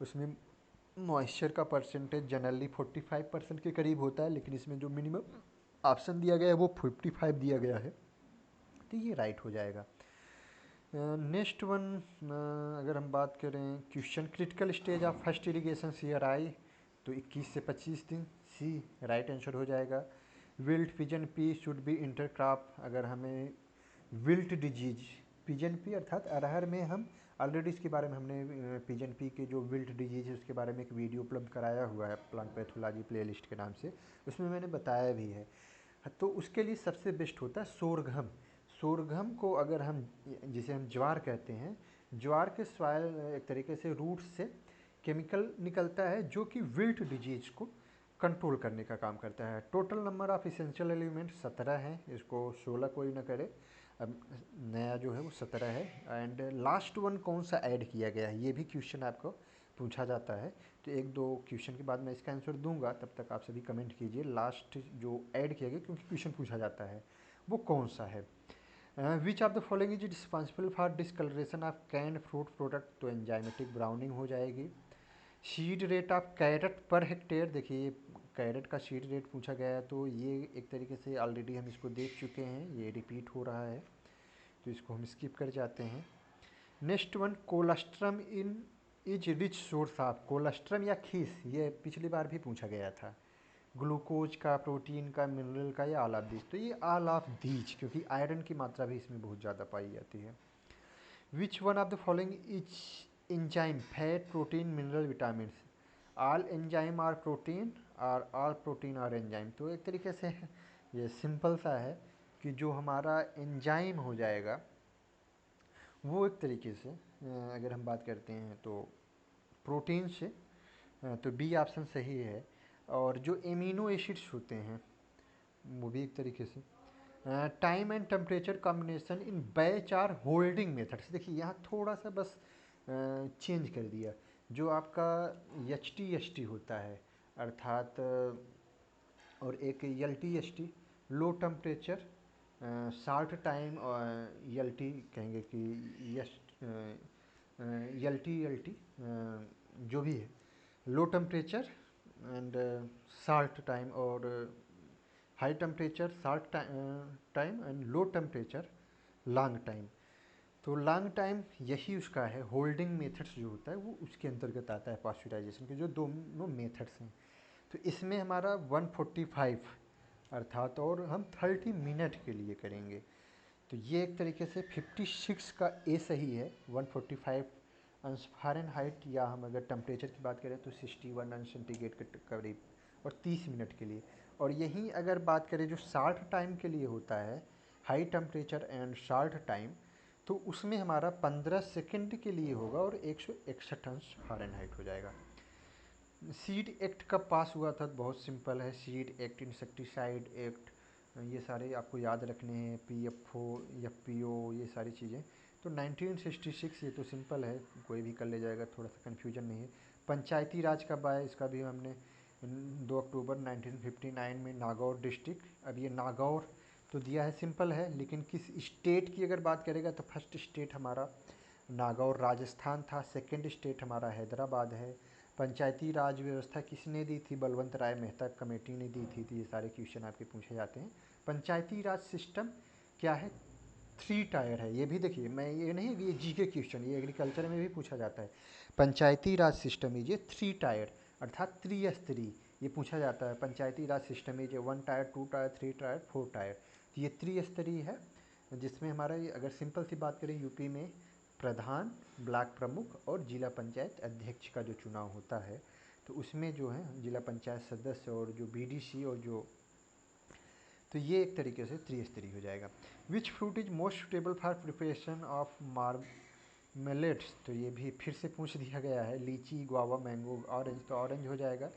Speaker 1: उसमें मॉइस्चर का परसेंटेज जनरली 45% के करीब होता है, लेकिन इसमें जो मिनिमम ऑप्शन दिया गया है वो 55 दिया गया है, तो ये राइट हो जाएगा। नेक्स्ट वन, अगर हम बात करें question, critical stage of first irrigation CRI, तो 21 से 25 दिन, सी राइट आंसर हो जाएगा। Wilt pigeon P should be intercrop, अगर हमें विल्ट डिजीज, पिजन पी अर्थात अरहर में हम ऑलरेडी इसके बारे में हमने पिजन पी के जो विल्ट डिजीज है उसके बारे में एक वीडियो उपलब्ध कराया हुआ है प्लांट पैथोलॉजी प्लेलिस्ट के नाम से, उसमें मैंने बताया भी है। तो उसके लिए सबसे बेस्ट होता है सोरघम। सोरघम को अगर हम, जिसे हम ज्वार कहते हैं, ज्वार के सॉइल एक तरीके से रूट से केमिकल निकलता है जो कि विल्ट डिजीज को कंट्रोल करने का काम करता है। Total number of essential element 17 हैं, इसको 16 कोई ना करे, अब नया जो है वो 17 है। एंड लास्ट वन कौन सा ऐड किया गया है, ये भी क्वेश्चन आपको पूछा जाता है, तो एक दो क्वेश्चन के बाद मैं इसका आंसर दूंगा, तब तक आप सभी कमेंट कीजिए लास्ट जो ऐड किया गया, क्योंकि क्वेश्चन पूछा जाता है वो कौन सा है। Which of the following is responsible for discolouration of canned fruit product, तो एंजाइमेटिक ब्राउनिंग हो जाएगी। Seed rate of carrot per hectare, देखिए कैरेट का सीड रेट पूछा गया है, तो ये एक तरीके से ऑलरेडी हम इसको देख चुके हैं, ये रिपीट हो रहा है, तो इसको हम स्किप कर जाते हैं। Next one, colostrum in is rich source of, colostrum या खीस, ये पिछली बार भी पूछा गया था, ग्लूकोज का, प्रोटीन का, मिनरल का, या ऑल ऑफ दीज, तो ये ऑल ऑफ दीज, क्योंकि आयरन की मात्रा भी इसमें बहुत ज़्यादा पाई जाती है। Which one of the following is enzyme, fat, protein, mineral, vitamin, all enzyme are protein और ऑल प्रोटीन आर एंजाइम, तो एक तरीके से ये सिंपल सा है कि जो हमारा एंजाइम हो जाएगा वो एक तरीके से अगर हम बात करते हैं तो प्रोटीन से, तो बी ऑप्शन सही है। और जो एमिनो एसिड्स होते हैं वो भी एक तरीके से। Time and temperature combination in batch or holding methods, देखिए यहाँ थोड़ा सा बस चेंज कर दिया, जो आपका HT होता है अर्थात, और एक LTST, low temperature short time, और LT कहेंगे कि यस, LT जो भी है, low temperature and short time, और high temperature short time and low temperature long time, तो लॉन्ग टाइम यही उसका है, होल्डिंग मेथड्स जो होता है वो उसके अंतर्गत आता है पास्चुराइजेशन के, जो दोनों मेथड्स हैं। तो इसमें हमारा 145 अर्थात, और हम 30 मिनट के लिए करेंगे, तो ये एक तरीके से 56 का ए सही है, 145 अंश फ़ारेनहाइट, या हम अगर टेम्परेचर की बात करें तो 61 अंश सेंटीग्रेड के करीब, और 30 मिनट के लिए। और यहीं अगर बात करें जो साल्ट टाइम के लिए होता है, high temperature and short time, तो उसमें हमारा 15 सेकंड के लिए होगा और 161 अंश फ़ारेनहाइट हो जाएगा। सीड एक्ट कब पास हुआ था, बहुत सिंपल है, सीड एक्ट, इंसेक्टिसाइड एक्ट, ये सारे आपको याद रखने हैं, PFO, FPO, ये सारी चीज़ें, तो 1966, ये तो सिंपल है, कोई भी कर ले जाएगा, थोड़ा सा कन्फ्यूजन नहीं है। पंचायती राज कब आया, इसका भी हमने 2 अक्टूबर 1959 में नागौर डिस्ट्रिक्ट, अब ये नागौर तो दिया है, सिंपल है। लेकिन किस स्टेट की अगर बात करेगा तो फर्स्ट स्टेट हमारा नागौर राजस्थान था, सेकंड स्टेट हमारा हैदराबाद है। पंचायती राज व्यवस्था किसने दी थी? बलवंत राय मेहता कमेटी ने दी थी। तो ये सारे क्वेश्चन आपके पूछे जाते हैं। पंचायती राज सिस्टम क्या है? 3 टायर है। ये भी देखिए, मैं ये नहीं, ये जी के क्वेश्चन, ये एग्रीकल्चर में भी पूछा जाता है। पंचायती राज सिस्टम इज ये 3 टायर, अर्थात त्रिस्तरीय। ये पूछा जाता है Panchayati Raj system is 1 tier, 2 tier, 3 tier, 4 tier. तो ये त्रिस्तरीय है, जिसमें हमारा ये अगर सिंपल सी बात करें, यूपी में प्रधान, ब्लॉक प्रमुख और जिला पंचायत अध्यक्ष का जो चुनाव होता है, तो उसमें जो है जिला पंचायत सदस्य और जो बीडीसी और जो, तो ये एक तरीके से त्रिस्तरीय हो जाएगा। Which fruit is most suitable for preparation of marmalades? तो ये भी फिर से पूछ दिया गया है। लीची, गुआवा, मैंगो, ऑरेंज, तो ऑरेंज हो जाएगा।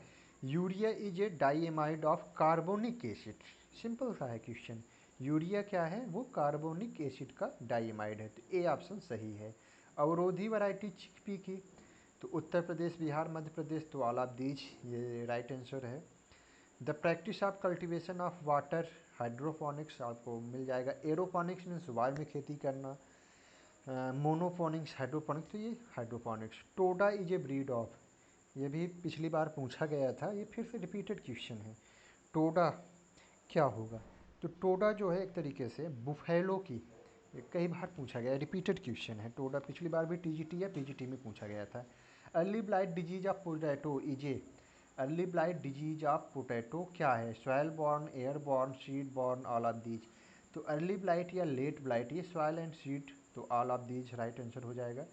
Speaker 1: Urea is a diamide of carbonic acid. Simple सा है क्वेश्चन। यूरिया क्या है? वो कार्बोनिक एसिड का डाइएमाइड है। तो ए ऑप्शन सही है। अवरोधी वैरायटी चिकपी की, तो उत्तर प्रदेश, बिहार, मध्य प्रदेश, तो ऑल ऑफ दीज ये राइट आंसर है। The practice of cultivation of water, hydroponics आपको मिल जाएगा। एरोपोनिक्स मीन्स वायु में खेती करना। मोनोपोनिक्स, हाइड्रोपोनिक्स, तो ये hydroponics. Toda is a breed of, ये भी पिछली बार पूछा गया था, ये फिर से रिपीटेड क्वेश्चन है। टोडा क्या होगा? तो टोडा जो है एक तरीके से बुफेलो की, ये कई बार पूछा गया, रिपीटेड क्वेश्चन है। टोडा पिछली बार भी टीजीटी या पीजीटी में पूछा गया था। Early blight disease of potato is a, early blight disease of potato क्या है? Soil born, air born, seed born, all of these. तो अर्ली ब्लाइट या लेट ब्लाइट, ये सॉयल एंड सीड, तो all of these right answer हो जाएगा।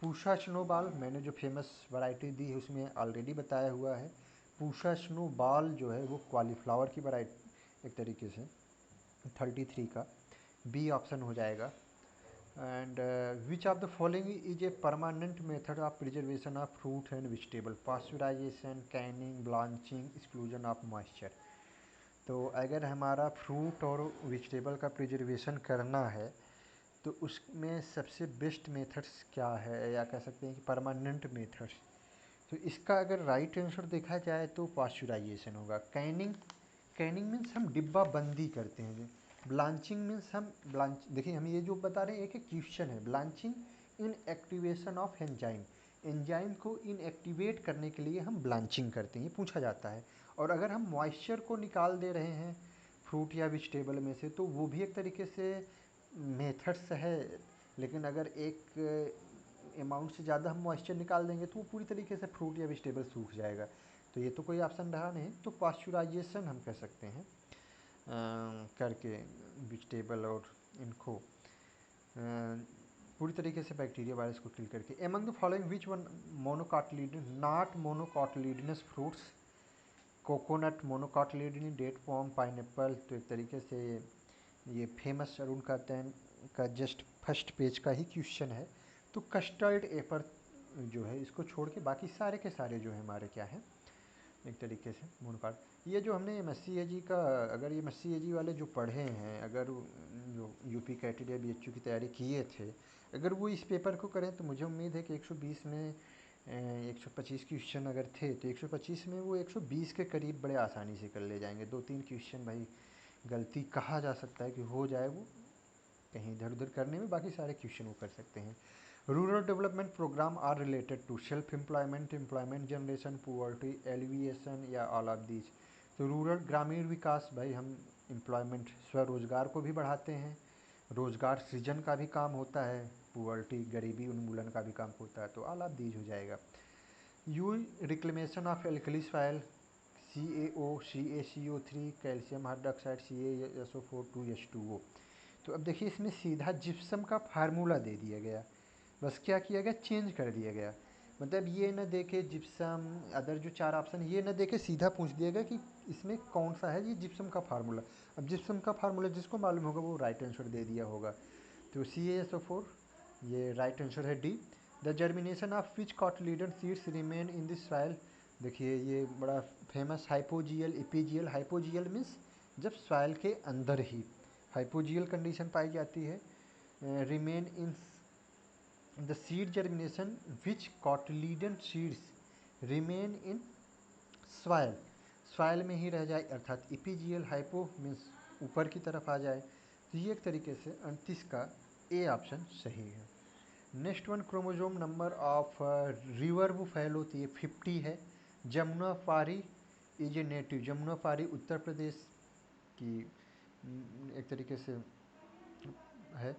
Speaker 1: पूषा स्नोबॉल, मैंने जो फेमस वैरायटी दी है उसमें ऑलरेडी बताया हुआ है। पूषा स्नोबॉल जो है वो कॉलीफ्लावर की वैरायटी एक तरीके से, 33 का बी ऑप्शन हो जाएगा। And which of the following is a permanent method of preservation of fruit and vegetable? Pasteurisation, Canning, blanching, exclusion of moisture. तो अगर हमारा फ्रूट और वेजिटेबल का प्रिजर्वेशन करना है तो उसमें सबसे बेस्ट मेथड्स क्या है, या कह सकते हैं कि परमानेंट मेथड्स। तो इसका अगर राइट आंसर देखा जाए तो पास्चुराइजेशन होगा। कैनिंग, कैनिंग मीन्स हम डिब्बा बंदी करते हैं। ब्लांचिंग मीन्स हम ब्लांच, देखिए हम ये जो बता रहे हैं एक एक क्वेश्चन है। Blanching in activation of enzyme, enzyme को इनएक्टिवेट करने के लिए हम ब्लांचिंग करते हैं, ये पूछा जाता है। और अगर हम मॉइस्चर को निकाल दे रहे हैं फ्रूट या वेजिटेबल में से, तो वो भी एक तरीके से मेथड्स है। लेकिन अगर एक अमाउंट से ज़्यादा हम मॉइस्चर निकाल देंगे तो वो पूरी तरीके से फ्रूट या वेजिटेबल सूख जाएगा। तो ये तो कोई ऑप्शन रहा नहीं, तो पास्चुराइजेशन हम कह सकते हैं करके वेजिटेबल और इनको पूरी तरीके से बैक्टीरिया वायरस को किल करके। Among the following which one monocotyledon, not monocotyledonous fruits? Coconut monocotyledon, date palm, pineapple. तो एक तरीके से ये फेमस अरुण कहते का जस्ट फर्स्ट पेज का ही क्वेश्चन है। तो कस्टर्ड एपर जो है इसको छोड़ के बाकी सारे के सारे जो है हमारे क्या है एक तरीके से मोनोकाट। ये जो हमने MSc का, अगर ये MSc वाले जो पढ़े हैं, अगर जो यूपी कैटेड या BHU की तैयारी किए थे, अगर वो इस पेपर को करें तो मुझे उम्मीद है कि 120 में 125 क्वेश्चन अगर थे तो 125 में वो 120 के करीब बड़े आसानी से कर ले जाएंगे। 2-3 क्वेश्चन भाई गलती कहा जा सकता है कि हो जाए वो कहीं इधर उधर करने में, बाकी सारे क्वेश्चन वो कर सकते हैं। Rural development programme are related to self employment, employment generation, poverty alleviation, या ऑल ऑफ दीज। तो रूरल ग्रामीण विकास, भाई हम एम्प्लॉयमेंट स्वरोजगार को भी बढ़ाते हैं, रोजगार सृजन का भी काम होता है, पुअर्टी गरीबी उन्मूलन का भी काम होता है, तो ऑल ऑफ दीज हो जाएगा। You reclamation of alkali soil, CaO, CaCO3, calcium hydroxide, CaSO4 2H2O। तो अब देखिए इसमें सीधा जिप्सम का फार्मूला दे दिया गया, बस क्या किया गया, चेंज कर दिया गया। मतलब ये न देखे जिप्सम, अदर जो 4 ऑप्शन ये न देखे, सीधा पूछ दिया गया कि इसमें कौन सा है ये जिप्सम का फार्मूला। अब जिप्सम का फार्मूला जिसको मालूम होगा वो राइट आंसर दे दिया होगा। तो CaSO4 ये राइट आंसर है D. The germination of which cotyledon seeds remain in this soil. देखिए ये बड़ा famous, hypogeal, epigeal. Hypogeal means जब सॉइल के अंदर ही हाइपोजियल कंडीशन पाई जाती है। Remain in the seed germination which cotyledon seeds remain in soil, soil में ही रह जाए, अर्थात इपीजियल। हाइपो मीन्स ऊपर की तरफ आ जाए। तो ये एक तरीके से 29 का ए ऑप्शन सही है। Next one, chromosome number of river buffalo, तो ये 50 है। Jamunapari is a native, Jamunapari Uttar Pradesh की एक तरीके से है।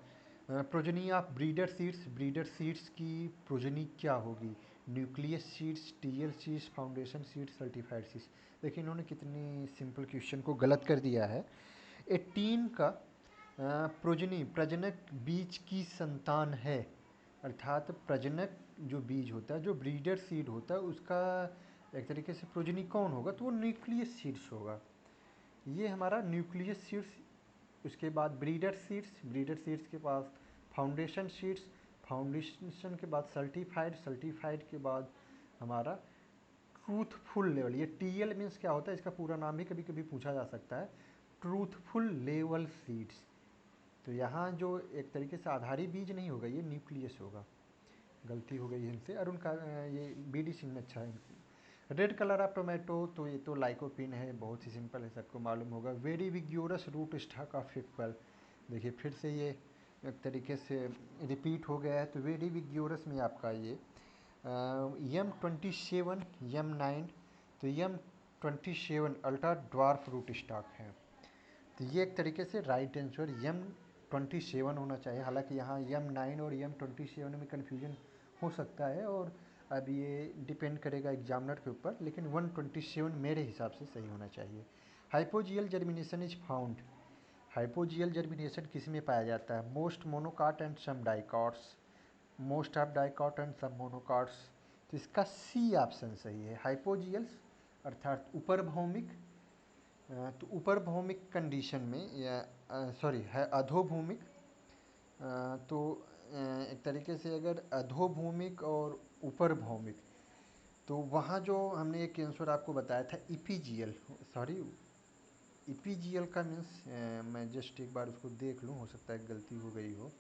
Speaker 1: Progeny of breeder seeds, breeder seeds की प्रोजनी क्या होगी? Nucleus seeds, TL seeds, foundation seeds, certified seeds. देखिए इन्होंने कितनी सिंपल क्वेश्चन को गलत कर दिया है। 18 का प्रोजनी प्रजनक बीज की संतान है, अर्थात प्रजनक जो बीज होता है, जो ब्रीडर सीड होता है, उसका एक तरीके से प्रोजनी कौन होगा? तो वो न्यूक्लियस सीड्स होगा। ये हमारा न्यूक्लियस सीड्स। उसके बाद ब्रीडर सीड्स, ब्रीडर सीड्स के पास फाउंडेशन सीड्स, फाउंडेशन के बाद सर्टिफाइड, सर्टिफाइड के बाद हमारा ट्रूथफुल लेवल। ये टीएल मीन्स क्या होता है, इसका पूरा नाम भी कभी कभी पूछा जा सकता है, ट्रूथफुल लेवल सीड्स। तो यहाँ जो एक तरीके से आधारी बीज नहीं होगा, ये न्यूक्लियस होगा। गलती हो गई इनसे, और उनका ये बीडी सिंह में अच्छा है। रेड कलर ऑफ टोमेटो, तो ये तो लाइकोपिन है, बहुत ही सिंपल है, सबको मालूम होगा। Very vigorous root stock of apple, देखिए फिर से ये एक तरीके से रिपीट हो गया है। तो वेरी विग्योरस में आपका ये M27 M9, तो M27 ultra dwarf root stock है। तो ये एक तरीके से राइट आंसर M27 होना चाहिए। हालांकि यहाँ M9 और M27 में कन्फ्यूजन हो सकता है, और अब ये डिपेंड करेगा एग्जामिनर के ऊपर, लेकिन 127 मेरे हिसाब से सही होना चाहिए। Hypogeal germination is found, hypogeal germination किस में पाया जाता है? Most monocot and some dicots, most of dicot and some monocots. तो इसका सी ऑप्शन सही है, हाइपोजियल्स अर्थात ऊपर भौमिक। तो ऊपर भौमिक कंडीशन में, या सॉरी है अधोभूमिक। तो एक तरीके से अगर अधोभूमिक और ऊपर भौमिक, तो वहाँ जो हमने एक आंसर आपको बताया था इपीजियल, सॉरी इपीजियल का मीन्स, मैं जस्ट एक बार उसको देख लूँ, हो सकता है गलती हो गई हो।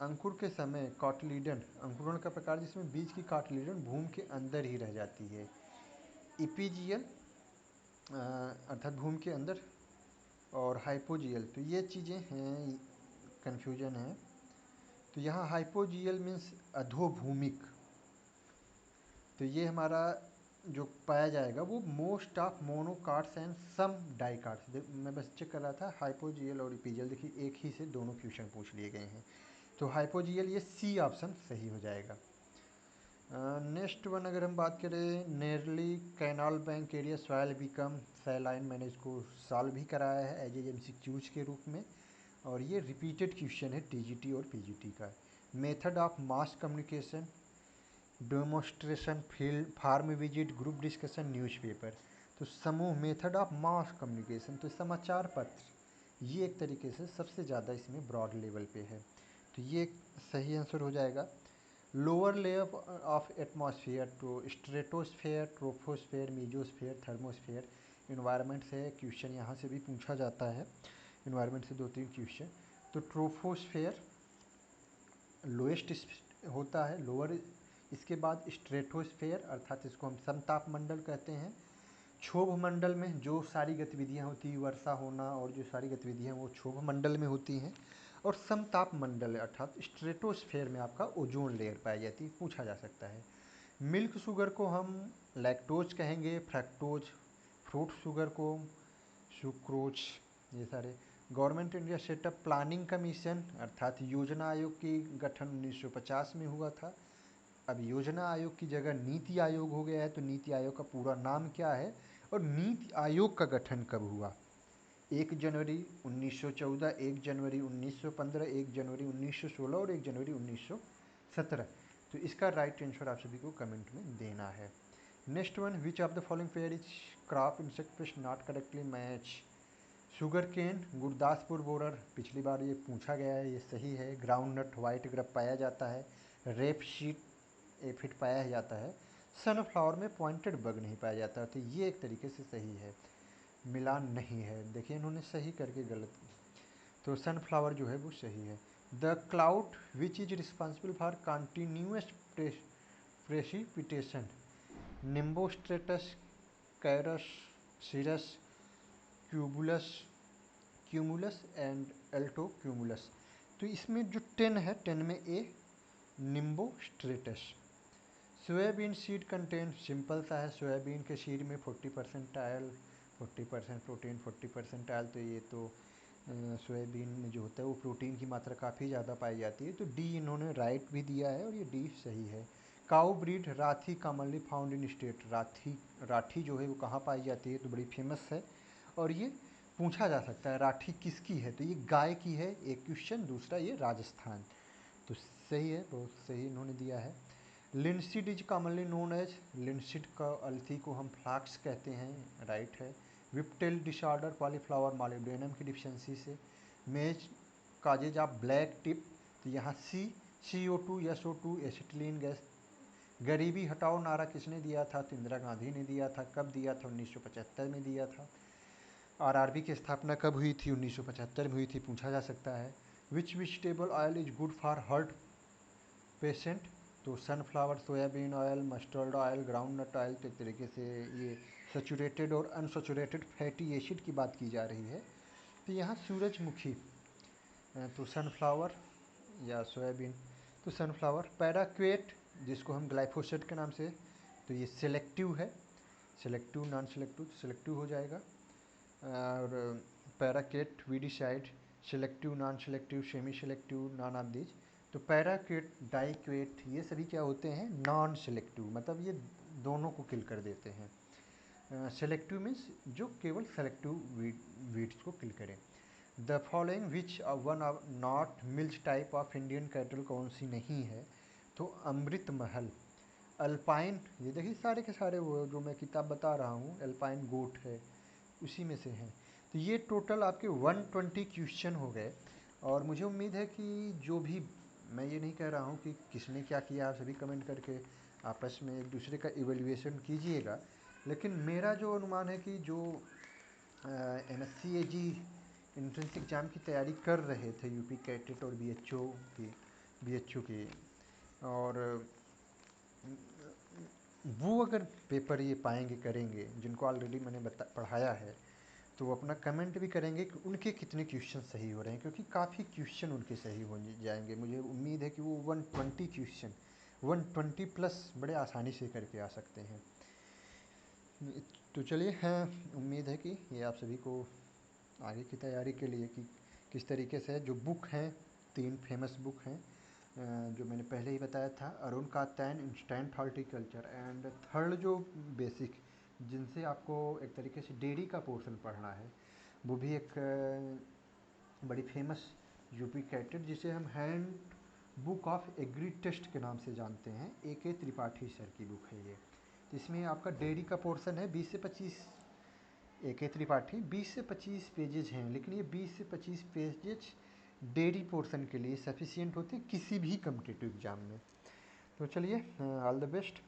Speaker 1: अंकुर के समय कॉटलीडन, अंकुरण का प्रकार जिसमें बीज की कॉटलीडन भूमि के अंदर ही रह जाती है। इपीजियल अर्थात भूमि के अंदर, और हाइपोजियल, तो ये चीज़ें हैं, कन्फ्यूजन है। तो यहाँ हाइपोजियल मीन्स अधोभूमिक, तो ये हमारा जो पाया जाएगा वो मोस्ट ऑफ मोनोकाट्स एंड सम डाइकाट्स। मैं बस चेक कर रहा था, हाइपोजियल और इपीजियल, देखिए एक ही से दोनों क्वेश्चन पूछ लिए गए हैं। तो हाइपोजियल, ये सी ऑप्शन सही हो जाएगा। नेक्स्ट वन अगर हम बात करें, Nerli canal bank area soil become saline, मैंने इसको सॉल्व भी कराया है एज एमसीक्यूज के रूप में, और ये रिपीटेड क्वेश्चन है टीजीटी और पीजीटी का। Method of mass communication, demonstration, field farm visit, group discussion, newspaper. तो समूह, मेथड ऑफ मास कम्युनिकेशन, तो समाचार पत्र, ये एक तरीके से सबसे ज़्यादा इसमें ब्रॉड लेवल पे है, तो ये सही आंसर हो जाएगा। लोअर लेयर ऑफ एटमॉस्फेयर, तो stratosphere, troposphere, mesosphere, thermosphere. Environment से क्वेश्चन यहाँ से भी पूछा जाता है, इन्वायरमेंट से 2-3 क्वेश्चन। तो ट्रोपोस्फेयर लोएस्ट होता है, लोअर। इसके बाद स्ट्रेटोस्फेयर, अर्थात इसको हम समताप मंडल कहते हैं। क्षोभ मंडल में जो सारी गतिविधियां होती हैं, वर्षा होना और जो सारी गतिविधियां, वो क्षोभ मंडल में होती हैं। और समताप मंडल अर्थात स्ट्रेटोस्फेयर में आपका ओजोन लेयर पाई जाती है, पूछा जा सकता है। मिल्क शुगर को हम लैक्टोज कहेंगे, फ्रक्टोज, फ्रूट शुगर को सुक्रोज, ये सारे। Government India setup planning commission, अर्थात योजना आयोग की गठन 1950 में हुआ था। अब योजना आयोग की जगह नीति आयोग हो गया है, तो नीति आयोग का पूरा नाम क्या है, और नीति आयोग का गठन कब हुआ? 1 जनवरी 1914, 1 जनवरी 1915, 1 जनवरी 1916 और 1 जनवरी 1917। तो इसका राइट आंसर आप सभी को कमेंट में देना है। Next one, which of the following pair is crop insect pest not correctly match? Sugar cane, Gurdaspur borer, पिछली बार ये पूछा गया है, ये सही है। ग्राउंड नट वाइट ग्रब पाया जाता है। रेप शीट एफिड पाया जाता है। सनफ्लावर में पॉइंटेड बग नहीं पाया जाता, तो ये एक तरीके से सही है। मिलान नहीं है, देखिए इन्होंने सही करके गलत, तो सनफ्लावर जो है वो सही है। The cloud which is responsible for continuous precipitation, nimbostratus, कैरस, cirrus, cumulus, cumulus and altocumulus. तो इसमें जो 10 है, 10 में A nimbostratus. Soybean seed content simple सा है, सोयाबीन के सीड में 40% ऑयल, 40% प्रोटीन, 40% ऑयल। तो ये तो सोयाबीन में जो होता है वो प्रोटीन की मात्रा काफ़ी ज़्यादा पाई जाती है। तो डी इन्होंने राइट भी दिया है और ये डी सही है। Cow breed Rathi commonly found in state. Rathi जो है वो कहाँ पाई जाती है, तो बड़ी फेमस है और ये पूछा जा सकता है राठी किसकी है, तो ये गाय की है, एक क्वेश्चन। दूसरा ये राजस्थान, तो सही है, बहुत सही इन्होंने दिया है। Linseed is commonly known as, linseed का अल्थी को हम फ्लाक्स कहते हैं, राइट है। विप्टेल डिसऑर्डर कॉलीफ्लावर मॉलिब्डेनम की डिफिशियंसी से। Maize causes of black tip, तो यहाँ CO2 SO2 एसिटिलीन गैस। गरीबी हटाओ नारा किसने दिया था, तो इंदिरा गांधी ने दिया था। कब दिया था, 1975 में दिया था। RRB की स्थापना कब हुई थी, 1975 में हुई थी, पूछा जा सकता है। Which vegetable oil is good for heart patient, तो sunflower, soybean oil, mustard oil, groundnut oil. तो एक तरीके से ये सैचुरेटेड और अनसैचुरेटेड फैटी एसिड की बात की जा रही है। तो यहाँ सूरजमुखी, तो सनफ्लावर या सोयाबीन, तो सनफ्लावर। पैराक्वेट जिसको हम ग्लाइफोसेट के नाम से, तो ये सिलेक्टिव है, सिलेक्टिव नॉन सिलेक्टिव, तो सिलेक्टिव हो जाएगा। और paraquat weedicide, selective non selective, semi selective, none of this. तो पैराक्वेट डाइक्वेट ये सभी क्या होते हैं, नॉन सिलेक्टिव, मतलब ये दोनों को किल कर देते हैं। सिलेक्टिव मीन्स जो केवल सेलेक्टिव वीड्स को किल करें। The following which one of not milch type of Indian cattle कौन सी नहीं है, तो अमृत महल, अल्पाइन, ये देखिए सारे के सारे वो जो मैं किताब बता रहा हूँ, अल्पाइन गोट है उसी में से हैं। तो ये टोटल आपके 120 क्वेश्चन हो गए। और मुझे उम्मीद है कि जो भी, मैं ये नहीं कह रहा हूँ कि किसने क्या किया, आप सभी कमेंट करके आपस में एक दूसरे का इवेल्युएशन कीजिएगा, लेकिन मेरा जो अनुमान है कि जो MSc AG एंट्रेंस एग्ज़ाम की तैयारी कर रहे थे, यूपी कैटेट और BHO की, और वो अगर पेपर ये पाएंगे, करेंगे, जिनको ऑलरेडी मैंने पढ़ाया है, तो वो अपना कमेंट भी करेंगे कि उनके कितने क्वेश्चन सही हो रहे हैं, क्योंकि काफ़ी क्वेश्चन उनके सही हो जाएंगे। मुझे उम्मीद है कि वो 120 क्वेश्चन, 120 प्लस बड़े आसानी से करके आ सकते हैं। तो चलिए, हाँ, उम्मीद है कि ये आप सभी को आगे की तैयारी के लिए कि किस तरीके से, जो बुक हैं, 3 फेमस बुक हैं जो मैंने पहले ही बताया था, Arun Katyayan instant horticulture, and third जो बेसिक, जिनसे आपको एक तरीके से डेयरी का पोर्शन पढ़ना है, वो भी एक बड़ी फेमस यूपी कैटेट, जिसे हम handbook of agri test के नाम से जानते हैं, AK त्रिपाठी सर की बुक है ये। तो इसमें आपका डेयरी का पोर्शन है 20 से 25, AK त्रिपाठी 20 से 25 पेजेज हैं, लेकिन ये 20 से 25 पेजेज डेयरी पोर्शन के लिए सफिशियंट होते हैं किसी भी कम्पिटिटिव एग्ज़ाम में। तो चलिए, ऑल द बेस्ट।